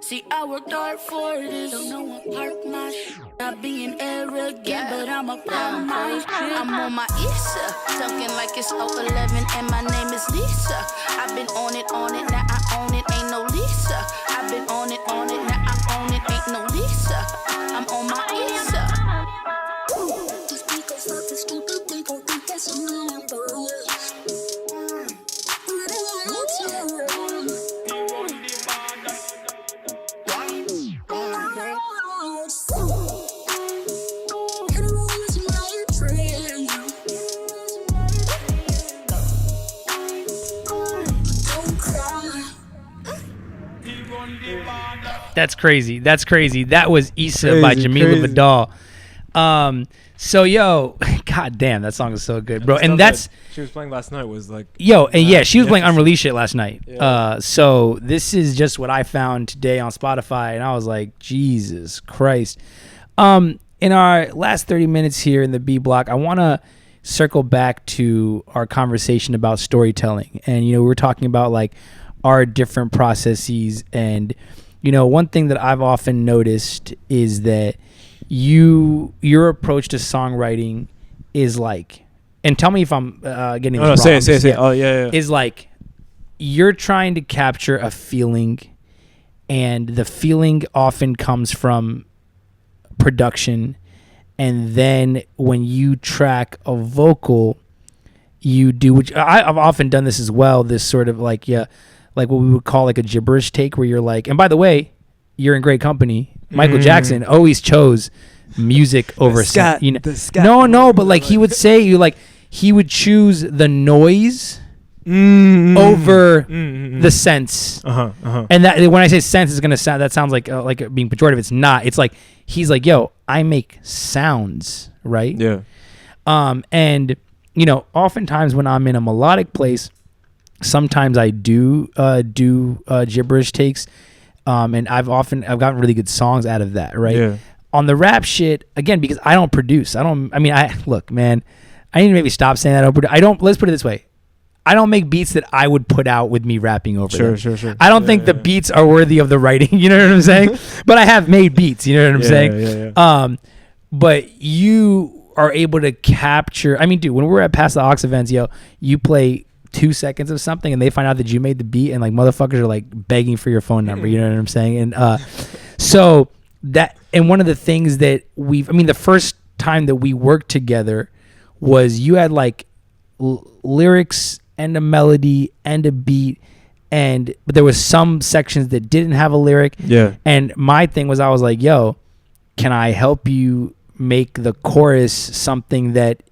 Speaker 6: See, I worked hard for this. Don't know I park my shit. Not being arrogant, but I'm a problem. I'm on my Issa, dunking like it's 011, and my name is Lisa. I've been on it, now I own it, ain't no Lisa. I've been on it, now I own it, ain't no Lisa. I'm on my Issa. These people fucking stupid, they gon' think that's a number.
Speaker 1: That's crazy. That was Issa by Jamila Vidal. So yo, god damn, that song is so good, bro. And that's
Speaker 2: she was playing last night was like
Speaker 1: she was playing unreleased shit last night. Yeah. So this is just what I found today on Spotify, and I was like, Jesus Christ. In our last 30 minutes here in the B block, I want to circle back to our conversation about storytelling, and we were talking about like our different processes, and one thing that I've often noticed is that your approach to songwriting is like, and tell me if I'm getting this wrong.
Speaker 2: Say it. Oh yeah.
Speaker 1: Is like you're trying to capture a feeling, and the feeling often comes from production, and then when you track a vocal, you do which I've often done this as well. This sort of like like what we would call like a gibberish take, where you're like, and by the way, you're in great company. Michael Jackson always chose music over sound. No, but like he would say, he would choose the noise over the sense. And that when I say sense, is gonna sound, that sounds like being pejorative. It's not. It's like he's like, yo, I make sounds, right?
Speaker 2: Yeah.
Speaker 1: And oftentimes when I'm in a melodic place, sometimes I do gibberish takes. And I've gotten really good songs out of that, right?
Speaker 2: Yeah.
Speaker 1: On the rap shit, again, because I don't produce. Look, man, I need to maybe stop saying that. Let's put it this way. I don't make beats that I would put out with me rapping over them.
Speaker 2: Sure.
Speaker 1: I don't think the beats are worthy of the writing, you know what I'm saying? But I have made beats, you know what I'm saying?
Speaker 2: Yeah.
Speaker 1: But you are able to capture, dude, when we're at Past the Aux events, you play 2 seconds of something and they find out that you made the beat, and like motherfuckers are like begging for your phone number, you know what I'm saying? And so that, and one of the things that the first time that we worked together was you had like lyrics and a melody and a beat, but there was some sections that didn't have a lyric.
Speaker 2: Yeah.
Speaker 1: And my thing was, I was like, yo, can I help you make the chorus something that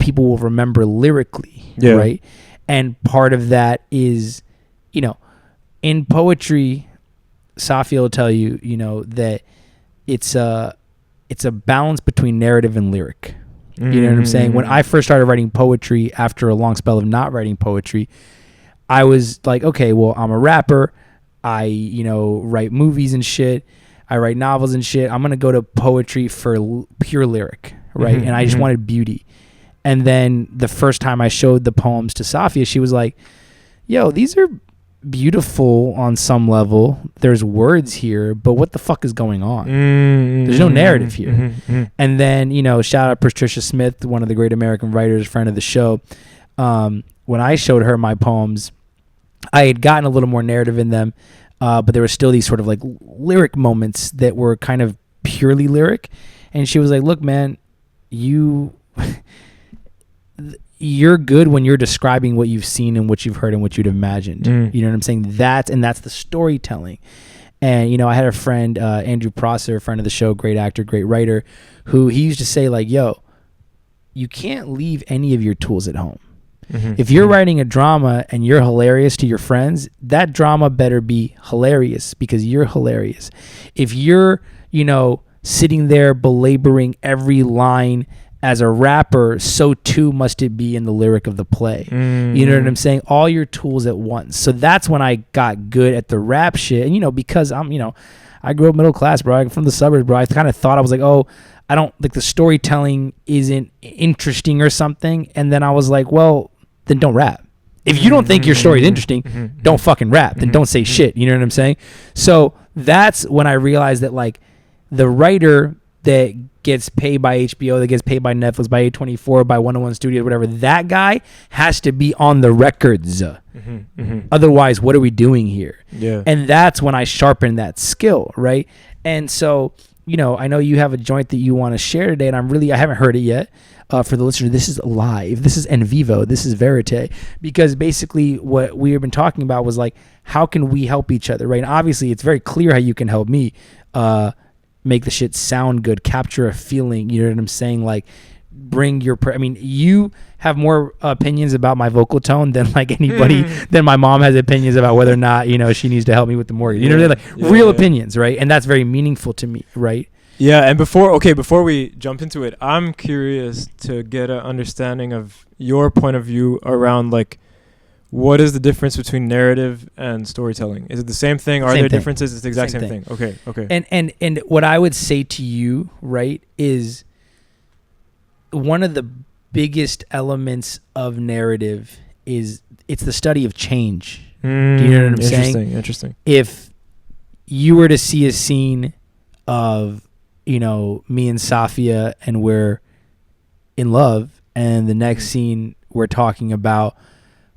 Speaker 1: people will remember lyrically, right? And part of that is, in poetry, Safi will tell you, that it's a balance between narrative and lyric. You know what I'm saying? When I first started writing poetry after a long spell of not writing poetry, I was like, okay, well, I'm a rapper. I, write movies and shit. I write novels and shit. I'm going to go to poetry for pure lyric, right? And I just wanted beauty. And then the first time I showed the poems to Safia, she was like, yo, these are beautiful on some level. There's words here, but what the fuck is going on? There's no narrative here. And then, shout out Patricia Smith, one of the great American writers, friend of the show. When I showed her my poems, I had gotten a little more narrative in them, but there were still these sort of like lyric moments that were kind of purely lyric. And she was like, look, man, you're good when you're describing what you've seen and what you've heard and what you'd imagined. You know what I'm saying? That's the storytelling. And, you know, I had a friend, Andrew Prosser, friend of the show, great actor, great writer, who he used to say, like, yo, you can't leave any of your tools at home. If you're writing a drama and you're hilarious to your friends, that drama better be hilarious because you're hilarious. If you're, you know, sitting there belaboring every line as a rapper, so too must it be in the lyric of the play. You know what I'm saying? All your tools at once. So that's when I got good at the rap shit. And, you know, because I'm, you know, I grew up middle class, bro. I'm from the suburbs, bro. I kind of thought, I was like, oh, I don't, like, the storytelling isn't interesting or something. And then I was like, well, then don't rap. If you don't think your story is interesting, don't fucking rap. Then don't say shit. You know what I'm saying? So that's when I realized that, like, the writer that gets paid by HBO, that gets paid by Netflix, by A24, by 101 Studios, whatever, that guy has to be on the records. Otherwise, what are we doing here?
Speaker 2: Yeah.
Speaker 1: And that's when I sharpened that skill, right? And so, you know, I know you have a joint that you want to share today, and I haven't heard it yet. For the listener, this is live. This is en vivo. This is verite. Because basically what we have been talking about was, like, how can we help each other, right? And obviously, it's very clear how you can help me make the shit sound good, capture a feeling, you know what I'm saying? Like, bring your, I mean, you have more opinions about my vocal tone than, like, anybody, than my mom has opinions about whether or not, you know, she needs to help me with the mortgage. You know, they're like real opinions, right? And that's very meaningful to me, right?
Speaker 2: Yeah, and before we jump into it, I'm curious to get an understanding of your point of view around, like, what is the difference between narrative and storytelling? Is it the same thing? Are there differences? It's the exact same thing. Okay.
Speaker 1: And what I would say to you, right, is one of the biggest elements of narrative is it's the study of change. Do you know what I'm saying?
Speaker 2: Interesting.
Speaker 1: If you were to see a scene of, you know, me and Safia and we're in love, and the next scene we're talking about,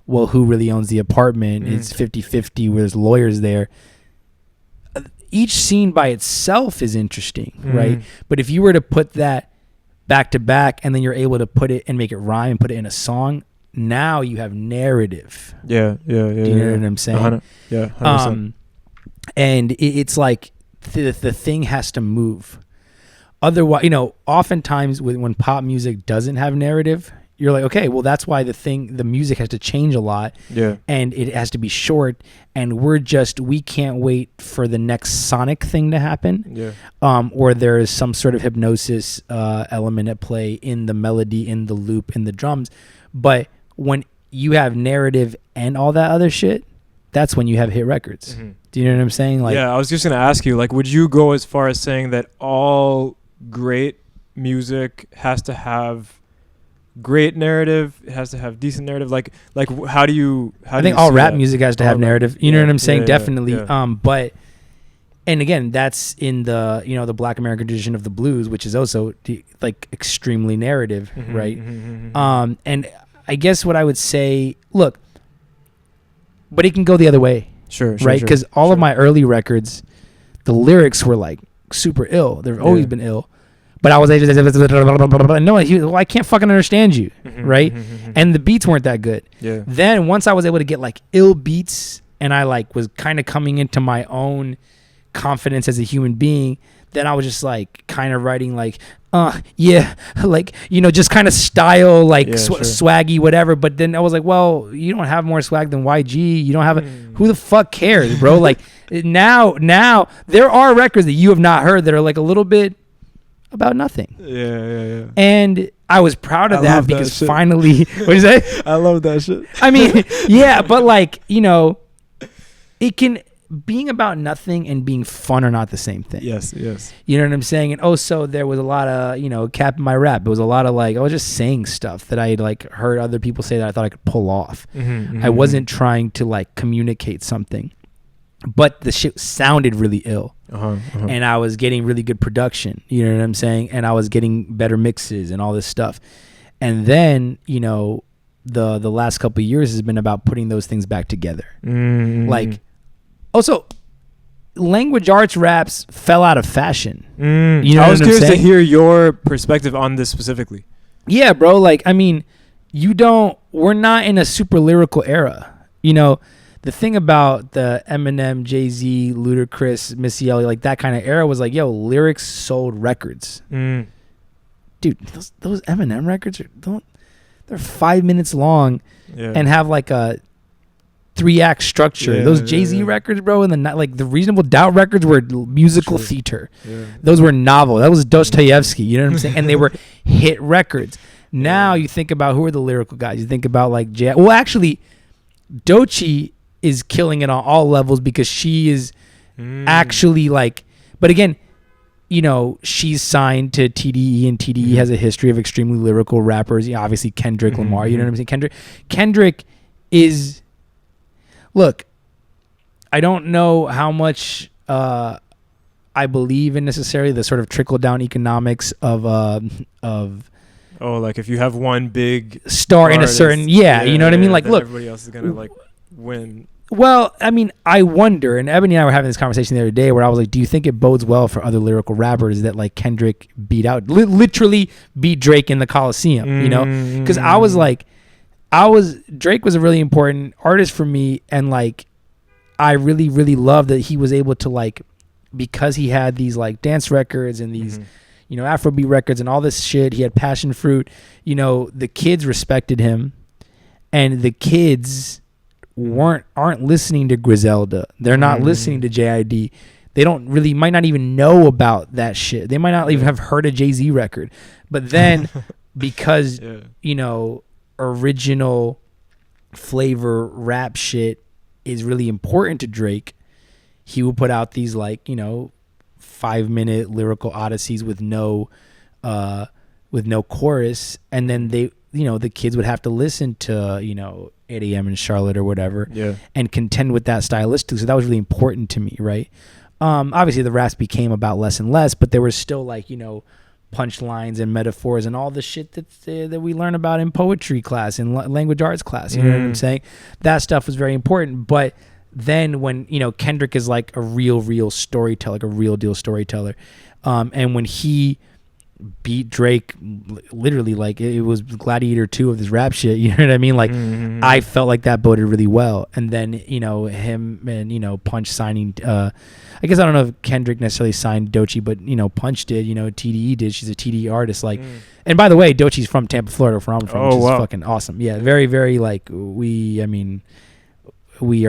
Speaker 1: well, who really owns the apartment? It's 50-50 where there's lawyers there. Each scene by itself is interesting, right? But if you were to put that back to back and then you're able to put it and make it rhyme and put it in a song, now you have narrative.
Speaker 2: Yeah.
Speaker 1: Do you know what I'm saying?
Speaker 2: 100%.
Speaker 1: And it's like the thing has to move. Otherwise, you know, oftentimes when pop music doesn't have narrative, you're like, okay, well, that's why the music has to change a lot. Yeah. And it has to be short. And we can't wait for the next sonic thing to happen. Yeah. Or there is some sort of hypnosis element at play in the melody, in the loop, in the drums. But when you have narrative and all that other shit, that's when you have hit records. Do you know what I'm saying? Like,
Speaker 2: yeah, I was just going to ask you, like, would you go as far as saying that all great music has to have great narrative, it has to have decent narrative, like how do you I think
Speaker 1: all rap music has to have narrative, you know what I'm saying? Definitely. But, and again, that's in the, you know, the Black American tradition of the blues, which is also like extremely narrative, right? And I guess what I would say, look, but it can go the other way, right? Because all of my early records, the lyrics were like super ill. They've always been ill. But I was like, no, well, I can't fucking understand you, right? And the beats weren't that good. Yeah. Then once I was able to get like ill beats, and I like was kind of coming into my own confidence as a human being, then I was just like kind of writing like, yeah, like, you know, just kind of style, like swaggy, whatever. But then I was like, well, you don't have more swag than YG. You don't have who the fuck cares, bro? Like now there are records that you have not heard that are like a little bit about nothing. Yeah. And I was proud of that because finally, what do you say?
Speaker 2: I love that shit.
Speaker 1: I mean, yeah, but like, you know, being about nothing and being fun are not the same thing.
Speaker 2: Yes.
Speaker 1: You know what I'm saying? And so there was a lot of, you know, cap in my rap. It was a lot of like, I was just saying stuff that I like heard other people say that I thought I could pull off. I wasn't trying to like communicate something, but the shit sounded really ill. And I was getting really good production, you know what I'm saying? And I was getting better mixes and all this stuff. And then, you know, the last couple of years has been about putting those things back together. Like, also, language arts raps fell out of fashion.
Speaker 2: You know, I was curious to hear your perspective on this specifically.
Speaker 1: Yeah, bro. Like, I mean, we're not in a super lyrical era. You know, the thing about the Eminem, Jay-Z, Ludacris, Missy Elliott, like that kind of era was like, yo, lyrics sold records.
Speaker 2: Mm.
Speaker 1: Dude, those Eminem records they're 5 minutes long and have like a 3-act structure. Those Jay-Z records, bro, and the Reasonable Doubt records were musical theater. Yeah. Those were novel. That was Dostoevsky, you know what I'm saying? And they were hit records. Now you think about who are the lyrical guys. You think about like well, actually, Doechii is killing it on all levels because she is actually like. But again, you know, she's signed to TDE, and TDE has a history of extremely lyrical rappers. You know, obviously Kendrick Lamar. You know what I'm saying? Kendrick is. Look, I don't know how much I believe in necessarily the sort of trickle down economics of.
Speaker 2: Oh, like if you have one big
Speaker 1: star in a certain, you know what I mean? Like, look,
Speaker 2: everybody else is gonna like win.
Speaker 1: Well, I mean, I wonder, and Ebony and I were having this conversation the other day where I was like, do you think it bodes well for other lyrical rappers that like Kendrick literally beat Drake in the Coliseum, you know? Because I was like, Drake was a really important artist for me, and like, I really, really loved that he was able to like, because he had these like dance records and these, you know, Afrobeat records and all this shit. He had Passion Fruit. You know, the kids respected him, and the kids aren't listening to Griselda. They're not listening to JID. They might not even know about that shit. They might not even have heard a Jay-Z record. But then because, you know, original flavor rap shit is really important to Drake, he will put out these like, you know, 5-minute lyrical odysseys with no chorus, and then they, you know, the kids would have to listen to, you know, 8 a.m. in Charlotte or whatever, and contend with that stylistically. So that was really important to me, right? Obviously the raps became about less and less, but there was still like, you know, punchlines and metaphors and all the shit that we learn about in poetry class and language arts class. You know what I'm saying? That stuff was very important. But then when, you know, Kendrick is like a real storyteller, like a real deal storyteller. And when he beat Drake, literally like it was Gladiator 2 of this rap shit, you know what I mean? Like I felt like that boded really well. And then, you know, him and, you know, Punch signing, I guess I don't know if Kendrick necessarily signed Doechii, but, you know, Punch did, you know, TDE did. She's a TDE artist. Like, and by the way, Doechii's from Tampa, Florida, where I'm from, which is fucking awesome. Yeah, very, very like we are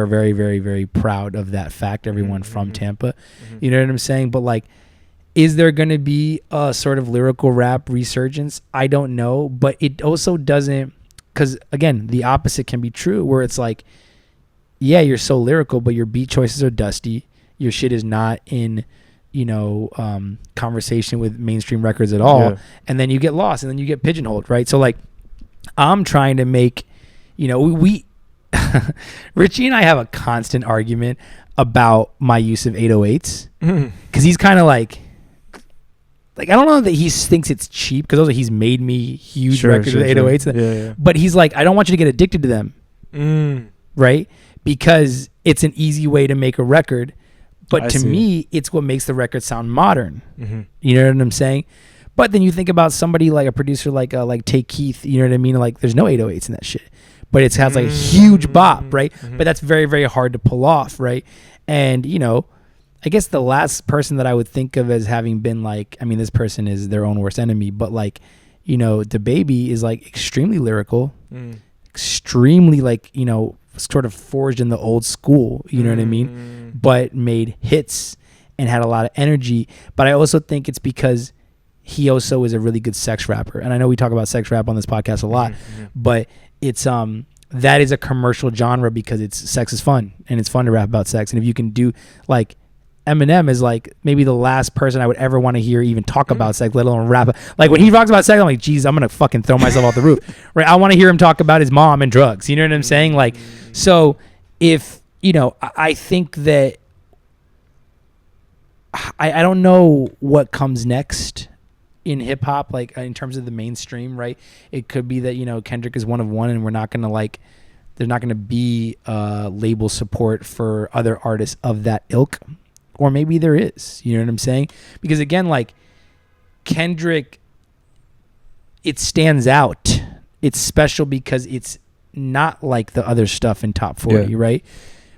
Speaker 1: very, very, very proud of that fact. Everyone from Tampa, you know what I'm saying? But like, is there going to be a sort of lyrical rap resurgence? I don't know, but it also doesn't, because again, the opposite can be true, where it's like, yeah, you're so lyrical, but your beat choices are dusty. Your shit is not in, you know, conversation with mainstream records at all. And then you get lost, and then you get pigeonholed, right? So like, I'm trying to make, you know, we Richie and I have a constant argument about my use of 808s, because he's kind of like I don't know that he thinks it's cheap, because he's made me huge records with 808s. But he's like, I don't want you to get addicted to them, right? Because it's an easy way to make a record. But to me, it's what makes the record sound modern. You know what I'm saying? But then you think about somebody like a producer like Tay Keith, you know what I mean? Like there's no 808s in that shit. But it has like a huge bop, right? But that's very, very hard to pull off, right? And, you know, I guess the last person that I would think of as having been like, I mean, this person is their own worst enemy, but like, you know, DaBaby is like extremely lyrical, extremely like, you know, sort of forged in the old school, you know what I mean? But made hits and had a lot of energy. But I also think it's because he also is a really good sex rapper. And I know we talk about sex rap on this podcast a lot, but it's that is a commercial genre because sex is fun, and it's fun to rap about sex. And if you can do, like, Eminem is like maybe the last person I would ever want to hear even talk about sex, let alone rap. Like when he talks about sex, I'm like, geez, I'm gonna fucking throw myself off the roof, right? I want to hear him talk about his mom and drugs. You know what I'm saying? Like, so if, you know, I think that I don't know what comes next in hip hop, like in terms of the mainstream, right? It could be that, you know, Kendrick is one of one, and we're not gonna like, there's not gonna be label support for other artists of that ilk. Or maybe there is, you know what I'm saying? Because again, like Kendrick, it stands out it's special because it's not like the other stuff in top 40, right?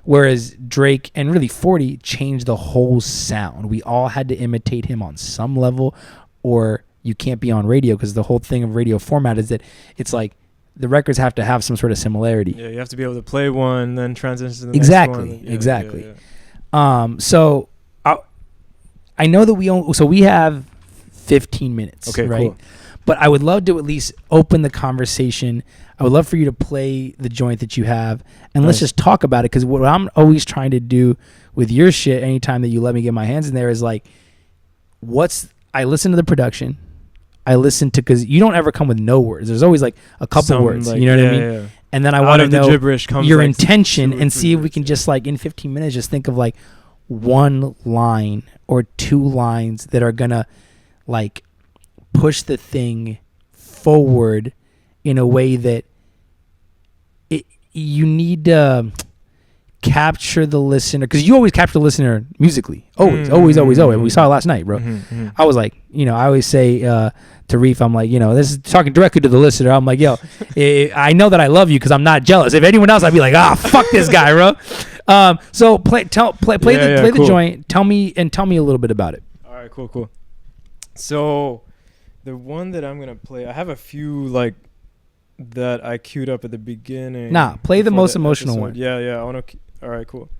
Speaker 1: Whereas Drake and really 40 changed the whole sound. We all had to imitate him on some level, or you can't be on radio, because the whole thing of radio format is that it's like the records have to have some sort of similarity.
Speaker 2: Yeah, you have to be able to play one, then transition to the
Speaker 1: exactly,
Speaker 2: next one.
Speaker 1: Exactly. So I know that we have 15 minutes,
Speaker 2: okay,
Speaker 1: right?
Speaker 2: Cool.
Speaker 1: But I would love to at least open the conversation. I would love for you to play the joint that you have, and let's just talk about it. Because what I'm always trying to do with your shit, anytime that you let me get my hands in there, is like, I listen to the production. I listen to, because you don't ever come with no words. There's always like a couple words.
Speaker 2: Like,
Speaker 1: you know what I mean?
Speaker 2: Yeah.
Speaker 1: And then I want to know your
Speaker 2: like
Speaker 1: intention and see if we can just like in 15 minutes just think of like one line or two lines that are gonna like push the thing forward in a way that you need to capture the listener, because you always capture the listener musically. Always. And we saw it last night, bro. I was like, I always say to Reef, I'm like, this is talking directly to the listener. I'm like, yo, I know that I love you because I'm not jealous. If anyone else, I'd be like, fuck this guy, bro. So play the joint. Tell me a little bit about it.
Speaker 2: All right, cool. So the one that I'm gonna play, I have a few like that I queued up at the beginning.
Speaker 1: Nah, play the most emotional one.
Speaker 2: Yeah. I wanna. All right, cool.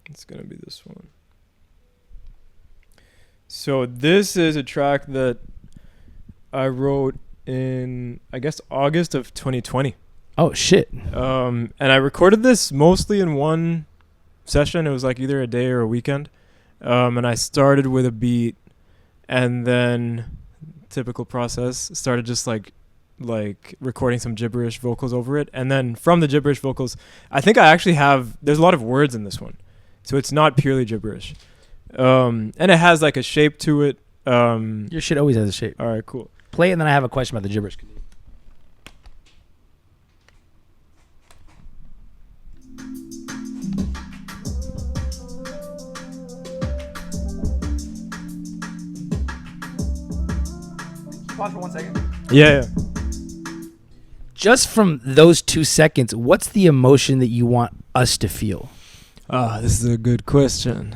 Speaker 2: It's gonna be this one. So this is a track that I wrote in, I guess, August of 2020.
Speaker 1: Oh shit.
Speaker 2: And I recorded this mostly in one session. It was like either a day or a weekend. And I started with a beat, and then typical process, started just like recording some gibberish vocals over it. And then from the gibberish vocals, I think there's a lot of words in this one. So it's not purely gibberish. And it has like a shape to it.
Speaker 1: Your shit always has a shape.
Speaker 2: All right, cool.
Speaker 1: Play it, and then I have a question about the gibberish. Pause for 1 second.
Speaker 2: Yeah.
Speaker 1: Just from those 2 seconds, what's the emotion that you want us to feel?
Speaker 2: This is a good question.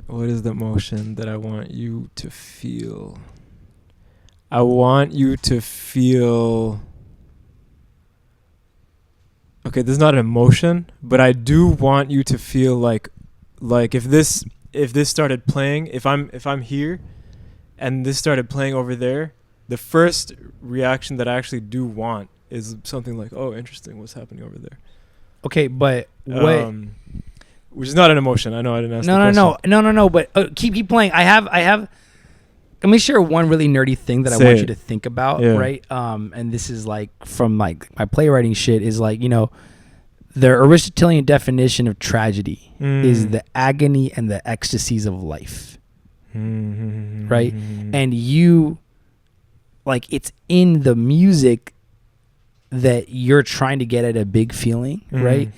Speaker 2: What is the emotion that I want you to feel? I want you to feel... Okay, this is not an emotion, but I do want you to feel like if this started playing, if I'm here and this started playing over there, the first reaction that I actually do want is something like, oh, interesting, what's happening over there.
Speaker 1: Okay, but what...
Speaker 2: which is not an emotion. I know I didn't ask the question.
Speaker 1: No. But keep playing. I have. Let me share one really nerdy thing that I want you to think about, right? And this is like from like my playwriting shit is like, the Aristotelian definition of tragedy is the agony and the ecstasies of life, right? And you, like, it's in the music that you're trying to get at a big feeling, right?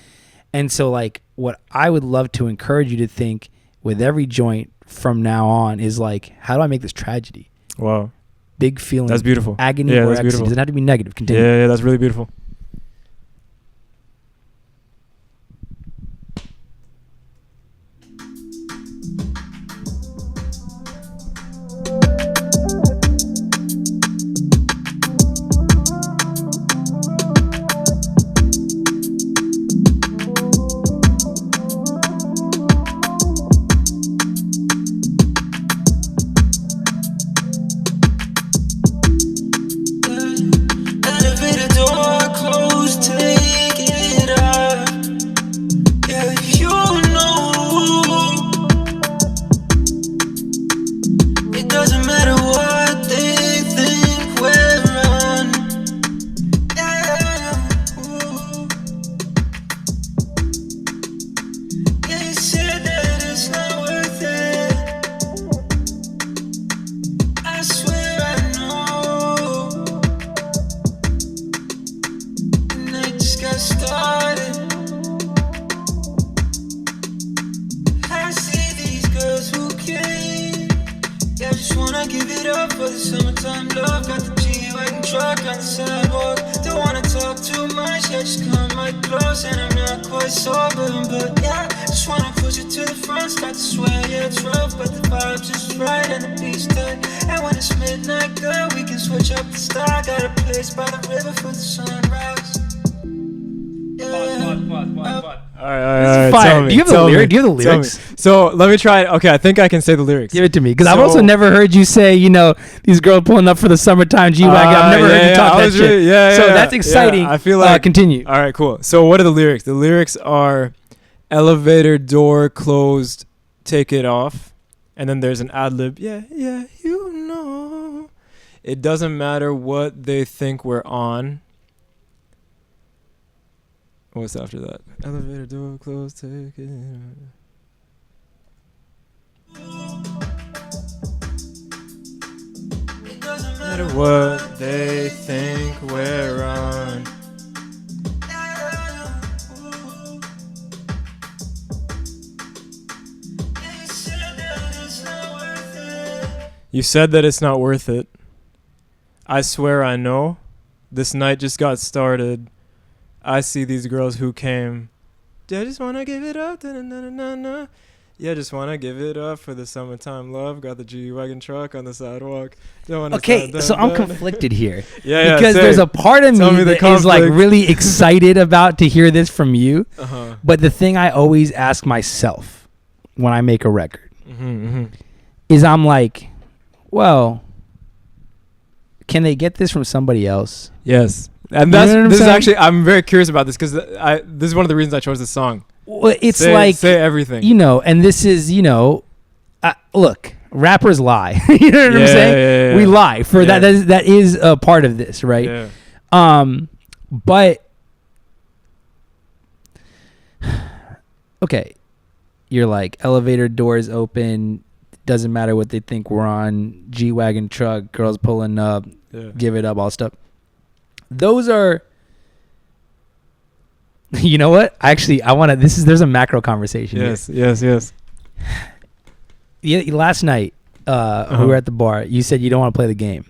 Speaker 1: And so, like, what I would love to encourage you to think with every joint from now on is like, how do I make this tragedy?
Speaker 2: Wow.
Speaker 1: Big feeling.
Speaker 2: That's beautiful.
Speaker 1: Agony or ecstasy. Beautiful. Doesn't have to be negative. Continue.
Speaker 2: Yeah, that's really beautiful.
Speaker 8: Just wanna wanna give it up for the summertime love. Got the G-Wagon truck on the sidewalk. Don't wanna talk too much, yeah, just come right close. And I'm not quite sober, but yeah, just wanna push it to the front. Start to swear, yeah, it's rough, but the vibe's just right and the beat's tight. And when it's midnight, girl, we can switch up the style. Got a place by the river for the sunrise.
Speaker 2: All right.
Speaker 1: Fire. Do you have the lyrics? Do you have the lyrics?
Speaker 2: So let me try it. Okay, I think I can say the lyrics.
Speaker 1: Give it to me, because I've also never heard you say, these girls pulling up for the summertime G-Wagon. I've never heard you talk that shit.
Speaker 2: Really,
Speaker 1: so that's exciting.
Speaker 2: I feel like
Speaker 1: continue.
Speaker 2: All right, cool. So what are the lyrics? The lyrics are elevator door closed, take it off, and then there's an ad lib. Yeah, it doesn't matter what they think we're on. What's after that? Elevator door closed, take it. It doesn't matter what they think we're on. You said that it's not worth it. I swear I know. This night just got started. I see these girls who came. I just want to give it up. Da-na-na-na-na. Yeah, just want to give it up for the summertime love. Got the G-Wagon truck on the sidewalk.
Speaker 1: Okay, so I'm conflicted here.
Speaker 2: Yeah,
Speaker 1: because there's a part of me that is like really excited about to hear this from you.
Speaker 2: Uh-huh.
Speaker 1: But the thing I always ask myself when I make a record is I'm like, well, can they get this from somebody else?
Speaker 2: Yes. And this is actually, I'm very curious about this because this is one of the reasons I chose this song.
Speaker 1: Well, it's
Speaker 2: say everything.
Speaker 1: And this is, look, rappers lie. You know what I'm saying?
Speaker 2: Yeah.
Speaker 1: We lie for that. That is a part of this, right?
Speaker 2: Yeah.
Speaker 1: But okay, you're like elevator doors open. Doesn't matter what they think we're on. G-Wagon truck, girls pulling up.
Speaker 2: Yeah.
Speaker 1: Give it up, all stuff. Those are, you know what? Actually, there's a macro conversation
Speaker 2: Yes.
Speaker 1: Yeah, last night, we were at the bar. You said you don't want to play the game.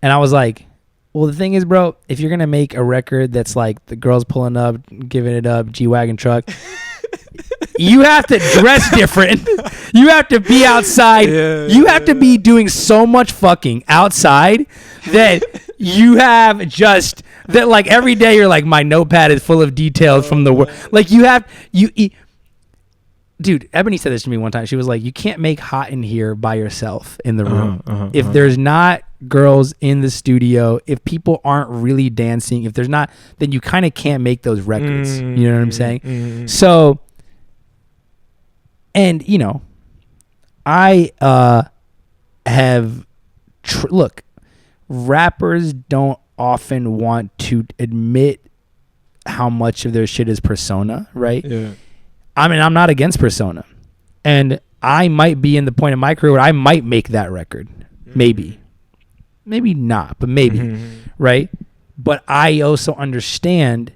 Speaker 1: And I was like, well, the thing is, bro, if you're going to make a record that's like the girls pulling up, giving it up, G-Wagon truck, you have to dress different. You have to be outside. You have to be doing so much fucking outside that you have just that, like, every day you're like, my notepad is full of details from the work. Like, dude, Ebony said this to me one time. She was like, you can't make Hot in Here by yourself in the room. If there's not girls in the studio, if people aren't really dancing, if there's not, then you kind of can't make those records. You know what I'm saying? So, and, I have, look, rappers don't often want to admit how much of their shit is persona, right?
Speaker 2: Yeah.
Speaker 1: I mean, I'm not against persona. And I might be in the point in my career where I might make that record. Maybe. Maybe not, but maybe. Right? But I also understand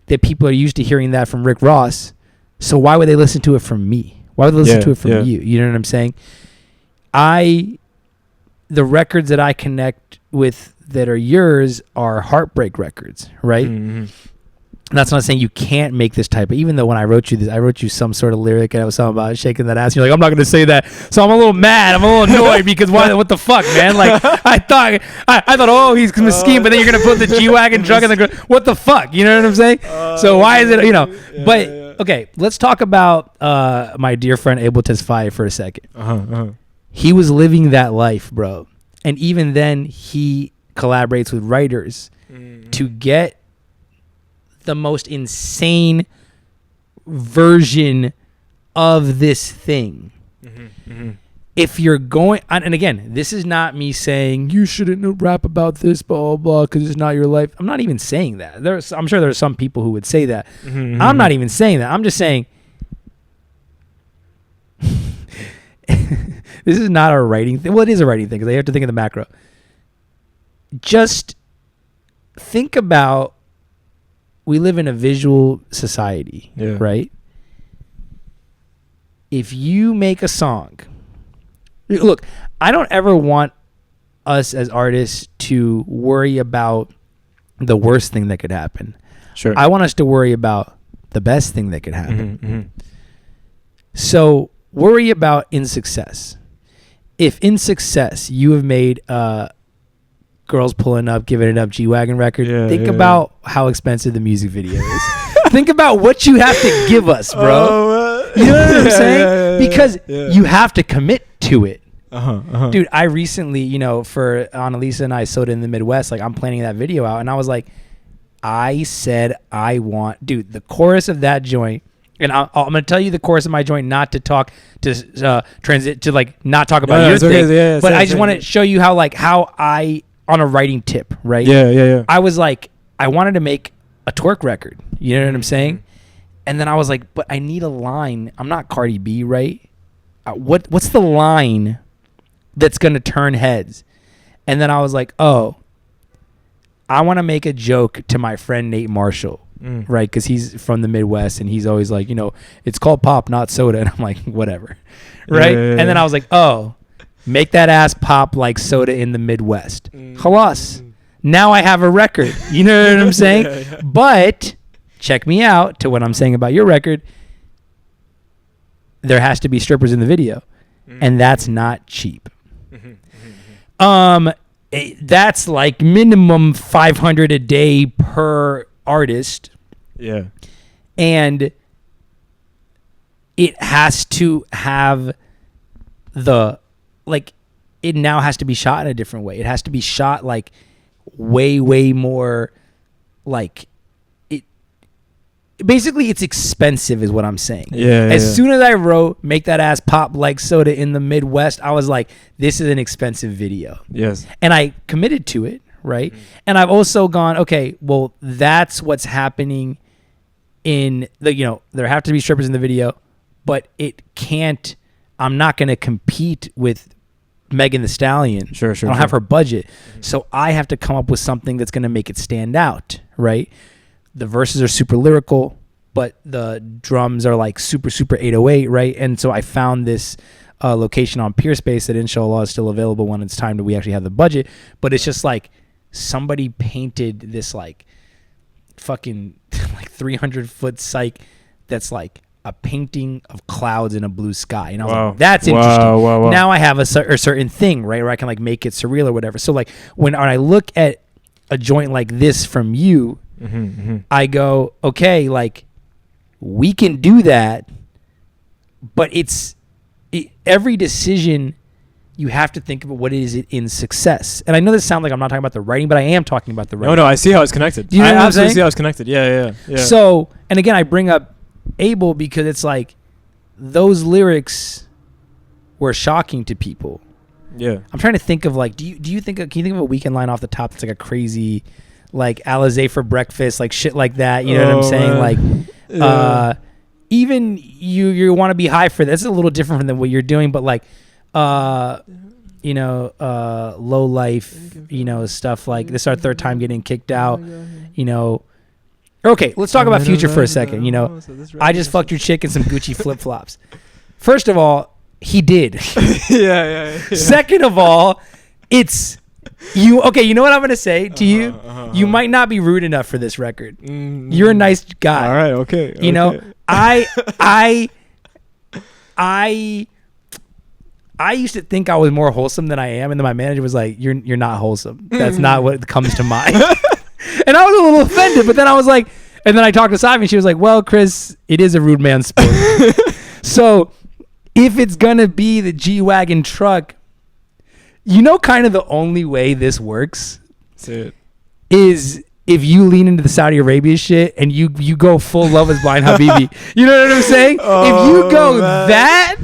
Speaker 1: that people are used to hearing that from Rick Ross. So why would they listen to it from me? Why would they listen to it from you? You know what I'm saying? The records that I connect with that are yours are heartbreak records, right? And that's not saying you can't make this type of, even though when I wrote you this, I wrote you some sort of lyric and it was something about shaking that ass. You're like, I'm not going to say that. So I'm a little mad. I'm a little annoyed because what the fuck, man? Like, I thought, oh, he's mesquite, but then you're going to put the G-Wagon truck and then go, what the fuck? You know what I'm saying? So why is it, but okay, let's talk about my dear friend Abel Tesfaye for a second. He was living that life, bro. And even then, he collaborates with writers to get the most insane version of this thing. If you're going, and again, this is not me saying you shouldn't rap about this, blah, blah, blah, because it's not your life. I'm not even saying that. I'm sure there are some people who would say that. I'm not even saying that. I'm just saying this is not a writing thing. Well, it is a writing thing because I have to think of the macro. Just think about, we live in a visual society, right? If you make a song, Look, I don't ever want us as artists to worry about the worst thing that could happen.
Speaker 2: Sure.
Speaker 1: I want us to worry about the best thing that could happen.
Speaker 2: Mm-hmm.
Speaker 1: So worry about in success. If in success you have made Girls Pulling Up, Giving It Up G-Wagon record, think about how expensive the music video is. Think about what you have to give us, bro. You know what I'm saying? Because you have to commit to it. Dude, I recently, for Annalisa and I, Soda in the Midwest, like I'm planning that video out, and I was like, I said I want, dude, the chorus of that joint, and I'm going to tell you the chorus of my joint, not to talk to transit to like not talk about your thing, but I just want to show you how I on a writing tip, right?
Speaker 2: Yeah.
Speaker 1: I was like, I wanted to make a twerk record. You know what I'm saying? And then I was like, but I need a line. I'm not Cardi B, right? What's the line that's going to turn heads? And then I was like, oh, I want to make a joke to my friend Nate Marshall, right? Because he's from the Midwest and he's always like, it's called pop, not soda. And I'm like, whatever, right? And then I was like, oh, make that ass pop like soda in the Midwest. Halas. Now I have a record. You know what I'm saying? But check me out to what I'm saying about your record. There has to be strippers in the video. And that's not cheap. That's like minimum $500 a day per artist.
Speaker 2: Yeah.
Speaker 1: And it has to have it now has to be shot in a different way. It has to be shot like way more like it. Basically, it's expensive is what I'm saying. As soon as I wrote Make That Ass Pop Like Soda in the Midwest, I was like, this is an expensive video.
Speaker 2: Yes.
Speaker 1: And I committed to it, right? And I've also gone, okay, well, that's what's happening in the, there have to be strippers in the video, but I'm not going to compete with Megan Thee Stallion.
Speaker 2: Sure.
Speaker 1: I don't have her budget. So I have to come up with something that's going to make it stand out, right? The verses are super lyrical, but the drums are like super 808, right? And so I found this location on Peerspace that inshallah is still available when it's time that we actually have the budget. But it's just like somebody painted this like fucking like 300-foot psych that's like a painting of clouds in a blue sky. And I was like, that's interesting.
Speaker 2: Wow.
Speaker 1: Now I have a certain thing, right, where I can like make it surreal or whatever. So like when I look at a joint like this from you, I go, okay, like we can do that, but every decision you have to think about what is it in success. And I know this sounds like I'm not talking about the writing, but I am talking about the writing.
Speaker 2: No, I see how it's connected.
Speaker 1: Do you know
Speaker 2: I
Speaker 1: what I'm
Speaker 2: absolutely
Speaker 1: saying?
Speaker 2: see how it's connected. Yeah.
Speaker 1: So, and again, I bring up Abel because it's like those lyrics were shocking to people.
Speaker 2: Yeah.
Speaker 1: I'm trying to think of like, can you think of a Weekend line off the top that's like a crazy, like Alizé for breakfast, like shit like that. You know what I'm saying?
Speaker 2: Man.
Speaker 1: Like, even you want to be high for this. It's a little different than what you're doing, but like, low life, stuff like this. Is our third time getting kicked out, Okay, let's talk about Future for a second. I just fucked your chick in some Gucci flip flops. First of all, he did.
Speaker 2: Yeah.
Speaker 1: Second of all, it's you. Okay, you know what I'm gonna say to you? You might not be rude enough for this record. You're a nice guy.
Speaker 2: All right. Okay.
Speaker 1: I used to think I was more wholesome than I am, and then my manager was like, "You're not wholesome. That's not what comes to mind." And I was a little offended, but then I was like, and then I talked to Savi, and she was like, "Well, Chris, it is a rude man's sport." So if it's gonna be the G-Wagon truck, kind of the only way this works is if you lean into the Saudi Arabia shit and you go full Love Is Blind Habibi. You know what I'm saying? If you go that,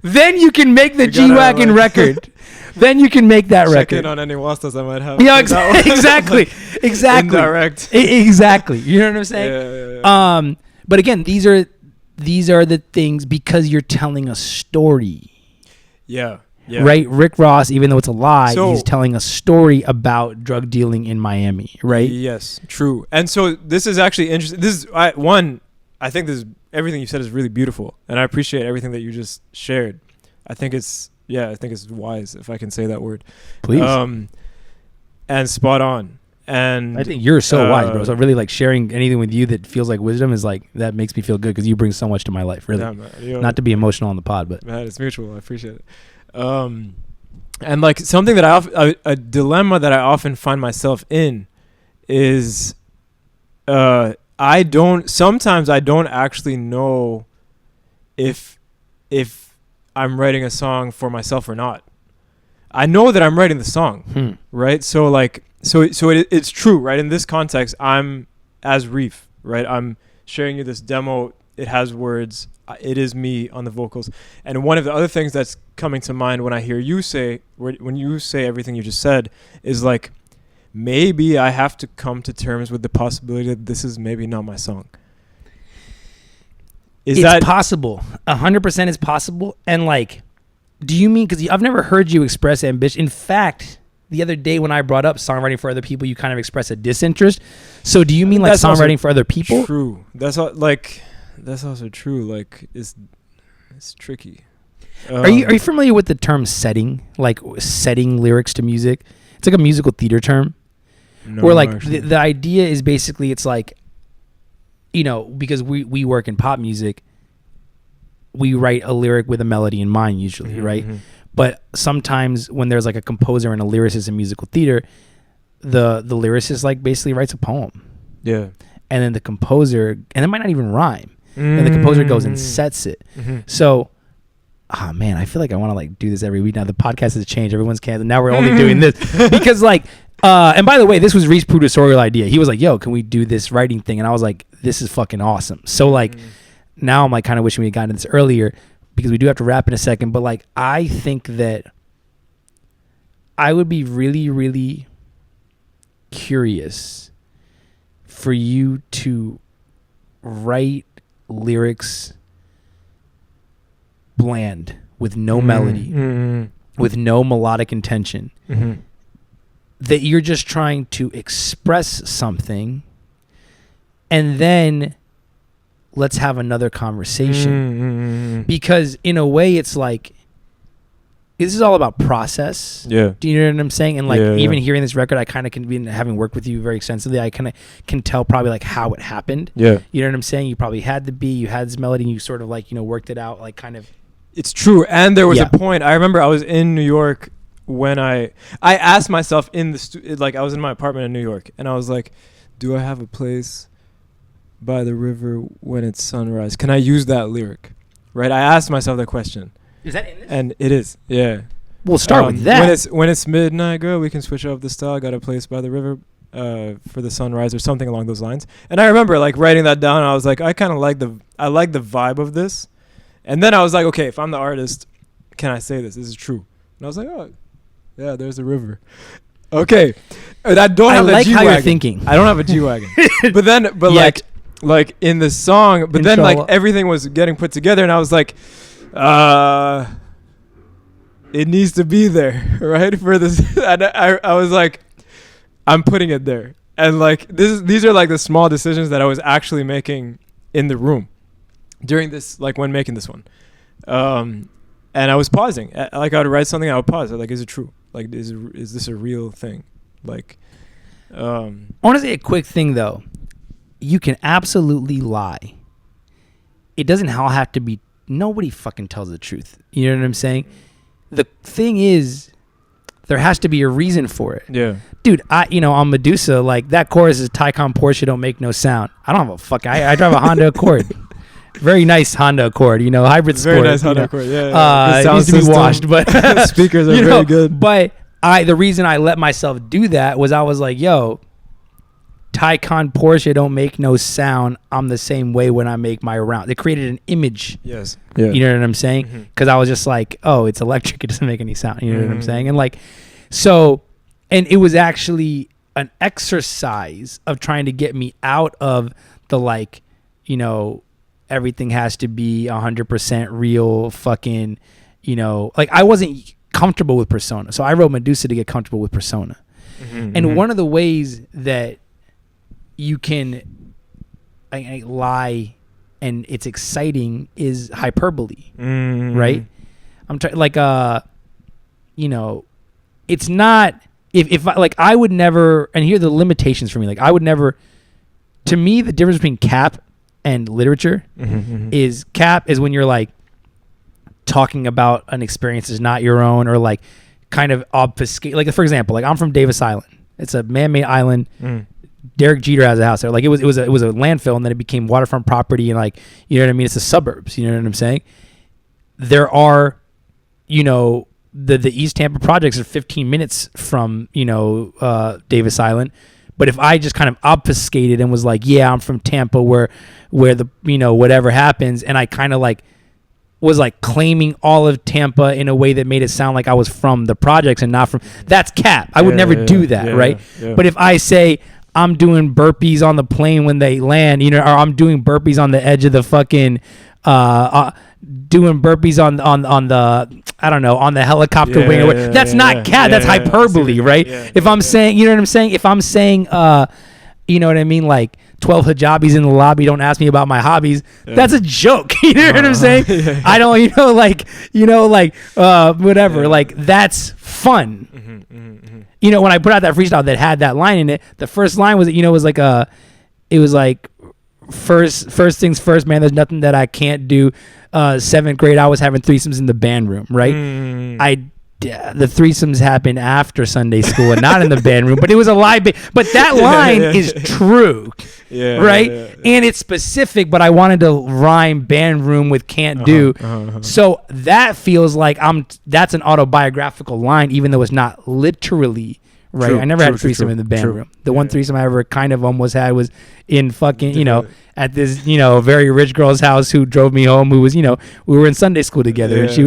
Speaker 1: then you can make the G-Wagon record. Then you can make that record.
Speaker 2: Check in on any wastas I might have.
Speaker 1: Yeah, exactly.
Speaker 2: Indirect.
Speaker 1: Exactly. You know what I'm saying?
Speaker 2: Yeah.
Speaker 1: But again, these are the things because you're telling a story.
Speaker 2: Yeah.
Speaker 1: Right? Rick Ross, even though it's a lie, he's telling a story about drug dealing in Miami, right?
Speaker 2: Yes, true. And so this is actually interesting. I think everything you said is really beautiful, and I appreciate everything that you just shared. I think it's Yeah, I think it's wise, if I can say that word.
Speaker 1: Please.
Speaker 2: And spot on. And
Speaker 1: I think you're so wise, bro. So really, like, sharing anything with you that feels like wisdom is like, that makes me feel good because you bring so much to my life. Really, not to be emotional on the pod, but
Speaker 2: man, it's mutual. I appreciate it. And like something that a dilemma that I often find myself in is, sometimes I don't actually know if I'm writing a song for myself or not. I know that I'm writing the song, right? So like, it's true, right? In this context, I'm as Reef, right? I'm sharing you this demo. It has words. It is me on the vocals. And one of the other things that's coming to mind when I hear you say, when you say everything you just said, is like, maybe I have to come to terms with the possibility that this is maybe not my song.
Speaker 1: It's possible. 100% is possible. And like, do you mean, because I've never heard you express ambition. In fact, the other day when I brought up songwriting for other people, you kind of expressed a disinterest. So do you mean like songwriting for other people?
Speaker 2: True. That's also true. Like, it's tricky.
Speaker 1: Are you familiar with the term setting? Like setting lyrics to music? It's like a musical theater term.
Speaker 2: No,
Speaker 1: where like the idea is basically, it's like, you know, because we work in pop music, we write a lyric with a melody in mind usually, right? Mm-hmm. But sometimes when there's like a composer and a lyricist in musical theater, the lyricist like basically writes a poem.
Speaker 2: Yeah.
Speaker 1: And then the composer, and it might not even rhyme. And the composer goes and sets it. Mm-hmm. So, oh man, I feel like I want to like do this every week now. The podcast has changed. Everyone's canceled. Now we're only doing this because like, and by the way, this was Reese's producerial idea. He was like, yo, can we do this writing thing? And I was like, this is fucking awesome. So like, now I'm like kind of wishing we had gotten to this earlier because we do have to wrap in a second. But like, I think that I would be really, really curious for you to write lyrics bland with no melody, with no melodic intention, that you're just trying to express something, and then let's have another conversation. Because in a way it's like, this is all about process.
Speaker 2: Yeah.
Speaker 1: Do you know what I'm saying? And like, even hearing this record, I kind of can be, having worked with you very extensively, I kind of can tell probably like how it happened.
Speaker 2: Yeah.
Speaker 1: You know what I'm saying? You probably had the beat, you had this melody, and you sort of like, you know, worked it out, like kind of.
Speaker 2: It's true. And there was a point, I remember I was in New York when I asked myself in the like I was in my apartment in New York, and I was like, do I have a place by the river when it's sunrise? Can I use that lyric? Right? I asked myself that question.
Speaker 1: Is that in this?
Speaker 2: And it is, yeah.
Speaker 1: We'll start with that.
Speaker 2: When it's midnight, girl, we can switch up the style. Got a place by the river for the sunrise, or something along those lines. And I remember like writing that down. And I was like, I kind of like the vibe of this. And then I was like, okay, if I'm the artist, can I say this? This is true. And I was like, oh, yeah, there's the river. Okay, and I don't have a G-Wagon.
Speaker 1: How you're thinking.
Speaker 2: I don't have a G-Wagon. but like in the song, but then like everything was getting put together, and I was like, it needs to be there, right? For this, and I was like, I'm putting it there, and like these are like the small decisions that I was actually making in the room during this, like when making this one, and I was pausing. Like I would write something, I would pause. Like, is it true? Like, is this a real thing? Like,
Speaker 1: I want to say a quick thing though. You can absolutely lie. It doesn't all have to be. Nobody fucking tells the truth. You know what I'm saying? The thing is, there has to be a reason for it.
Speaker 2: Yeah.
Speaker 1: Dude, on Medusa, like that chorus is Taycan Porsche don't make no sound. I don't have a fuck. I drive a Honda Accord. Very nice Honda Accord, hybrid sport.
Speaker 2: Very nice Honda Accord, yeah.
Speaker 1: It needs to be washed, but
Speaker 2: speakers are very good.
Speaker 1: But the reason I let myself do that was I was like, yo, Taycan Porsche don't make no sound. I'm the same way when I make my round. They created an image.
Speaker 2: Yes. Yeah.
Speaker 1: You know what I'm saying? Because I was just like, oh, it's electric. It doesn't make any sound. You know what I'm saying? And like, so, and it was actually an exercise of trying to get me out of the like, everything has to be 100% real fucking, like I wasn't comfortable with Persona. So I wrote Medusa to get comfortable with Persona. And one of the ways that you can lie and it's exciting is hyperbole, right? I'm trying like it's not, if I would never, and here are the limitations for me. Like I would never, to me, the difference between cap and literature is cap is when you're like talking about an experience is not your own, or like kind of obfuscate. Like for example, like I'm from Davis Island. It's a man-made island. Derek Jeter has a house there. Like it was a landfill, and then it became waterfront property, and like, you know what I mean? It's the suburbs. You know what I'm saying? There are, the East Tampa projects are 15 minutes from, Davis Island. But if I just kind of obfuscated and was like, yeah, I'm from Tampa where the, whatever happens, and I kind of like was like claiming all of Tampa in a way that made it sound like I was from the projects and not from, that's cap. I would never do that, right? Yeah. But if I say I'm doing burpees on the plane when they land, or I'm doing burpees on the edge of the fucking, doing burpees on the, I don't know, on the helicopter wing. That's not cap. That's hyperbole, right? If I'm saying, you know what I'm saying? If I'm saying, you know what I mean? Like 12 hijabis in the lobby, don't ask me about my hobbies. That's a joke. You know what I'm saying? I don't, whatever. Like that's fun. When I put out that freestyle that had that line in it, the first line was, it was like, first things first, man, there's nothing that I can't do. 7th grade, I was having threesomes in the band room, right? The threesomes happened after Sunday school and not in the band room, but it was a lie. But that line is true, right? And it's specific, but I wanted to rhyme band room with can't do. So that feels like that's an autobiographical line, even though it's not literally. Right, I never had a threesome in the band room. The one threesome I ever kind of almost had was in fucking, at this, very rich girl's house who drove me home. Who was, we were in Sunday school together, and she,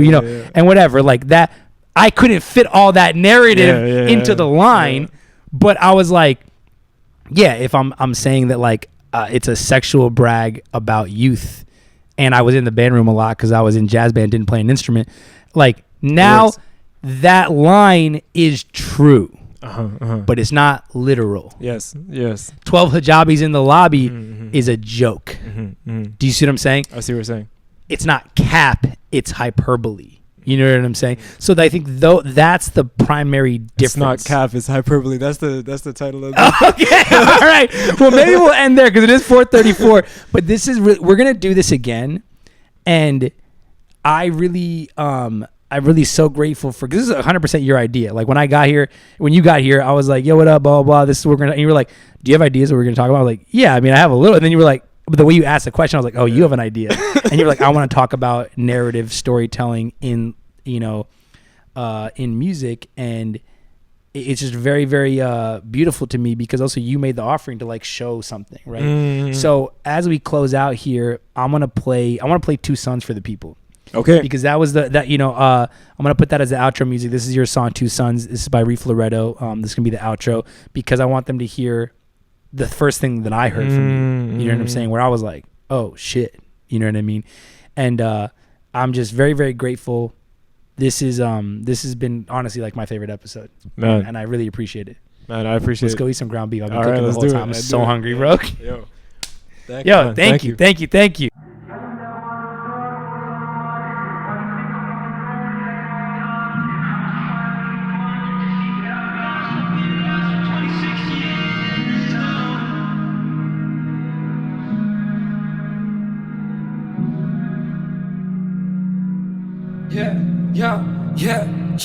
Speaker 1: and whatever, like that. I couldn't fit all that narrative into the line, but I was like, if I'm saying that like it's a sexual brag about youth, and I was in the band room a lot because I was in jazz band, didn't play an instrument. Like now, that line is true. But it's not literal. Yes. 12 hijabis in the lobby is a joke. Do you see what I'm saying?
Speaker 2: I see what you're saying.
Speaker 1: It's not cap, it's hyperbole. You know what I'm saying? So I think that's the primary difference.
Speaker 2: It's not cap, it's hyperbole. That's the title of
Speaker 1: it. Okay, all right. Well, maybe we'll end there because it is 4:34. But this is we're gonna do this again, and I'm really so grateful for, because this is 100% your idea. Like when you got here, I was like, yo, what up, blah, blah, blah. This is what we're going to, and you were like, do you have ideas that we're going to talk about? I was like, yeah, I mean, I have a little. And then you were like, the way you asked the question, I was like, oh, you have an idea. And you were like, I want to talk about narrative storytelling in music. And it's just very, very beautiful to me, because also you made the offering to like show something, right? So as we close out here, I want to play 2 Sons for the people.
Speaker 2: Okay.
Speaker 1: Because that was I'm gonna put that as the outro music. This is your song, 2 Sons. This is by Reef Loretto. This is gonna be the outro, because I want them to hear the first thing that I heard from you. You know what I'm saying? Where I was like, oh shit. You know what I mean? And I'm just very, very grateful. This has been honestly like my favorite episode. Man. And I really appreciate it.
Speaker 2: Man, I appreciate it.
Speaker 1: Let's go eat some ground beef. I've been cooking the whole time. I'm so hungry, bro. Thank you.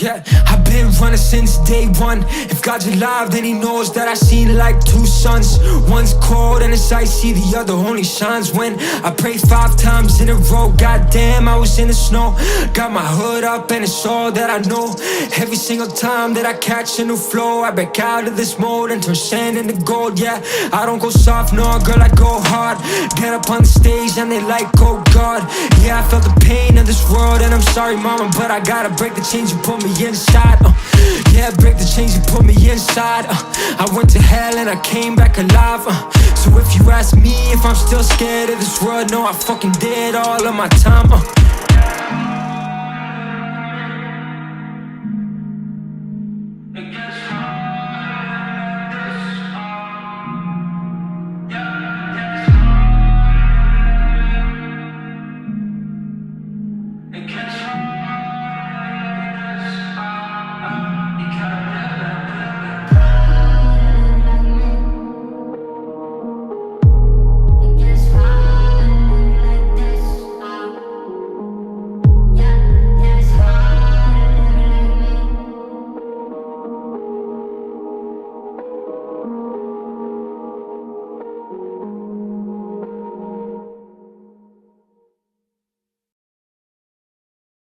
Speaker 8: Yeah, I've been running since day one. If God's alive, then he knows that I seen like 2 sons. One's cold and it's icy, the other only shines when I pray 5 times in a row. Goddamn, I was in the snow. Got my hood up and it's all that I know. Every single time that I catch a new flow, I break out of this mode and turn sand into gold. Yeah, I don't go soft, no, girl, I go hard. Get up on the stage and they like, oh God. Yeah, I felt the pain of this world, and I'm sorry, mama, but I gotta break the chains you put me inside. Yeah, break the chains you put me inside. I went to hell and I came back alive. So if you ask me if I'm still scared of this world, no, I fucking did all of my time.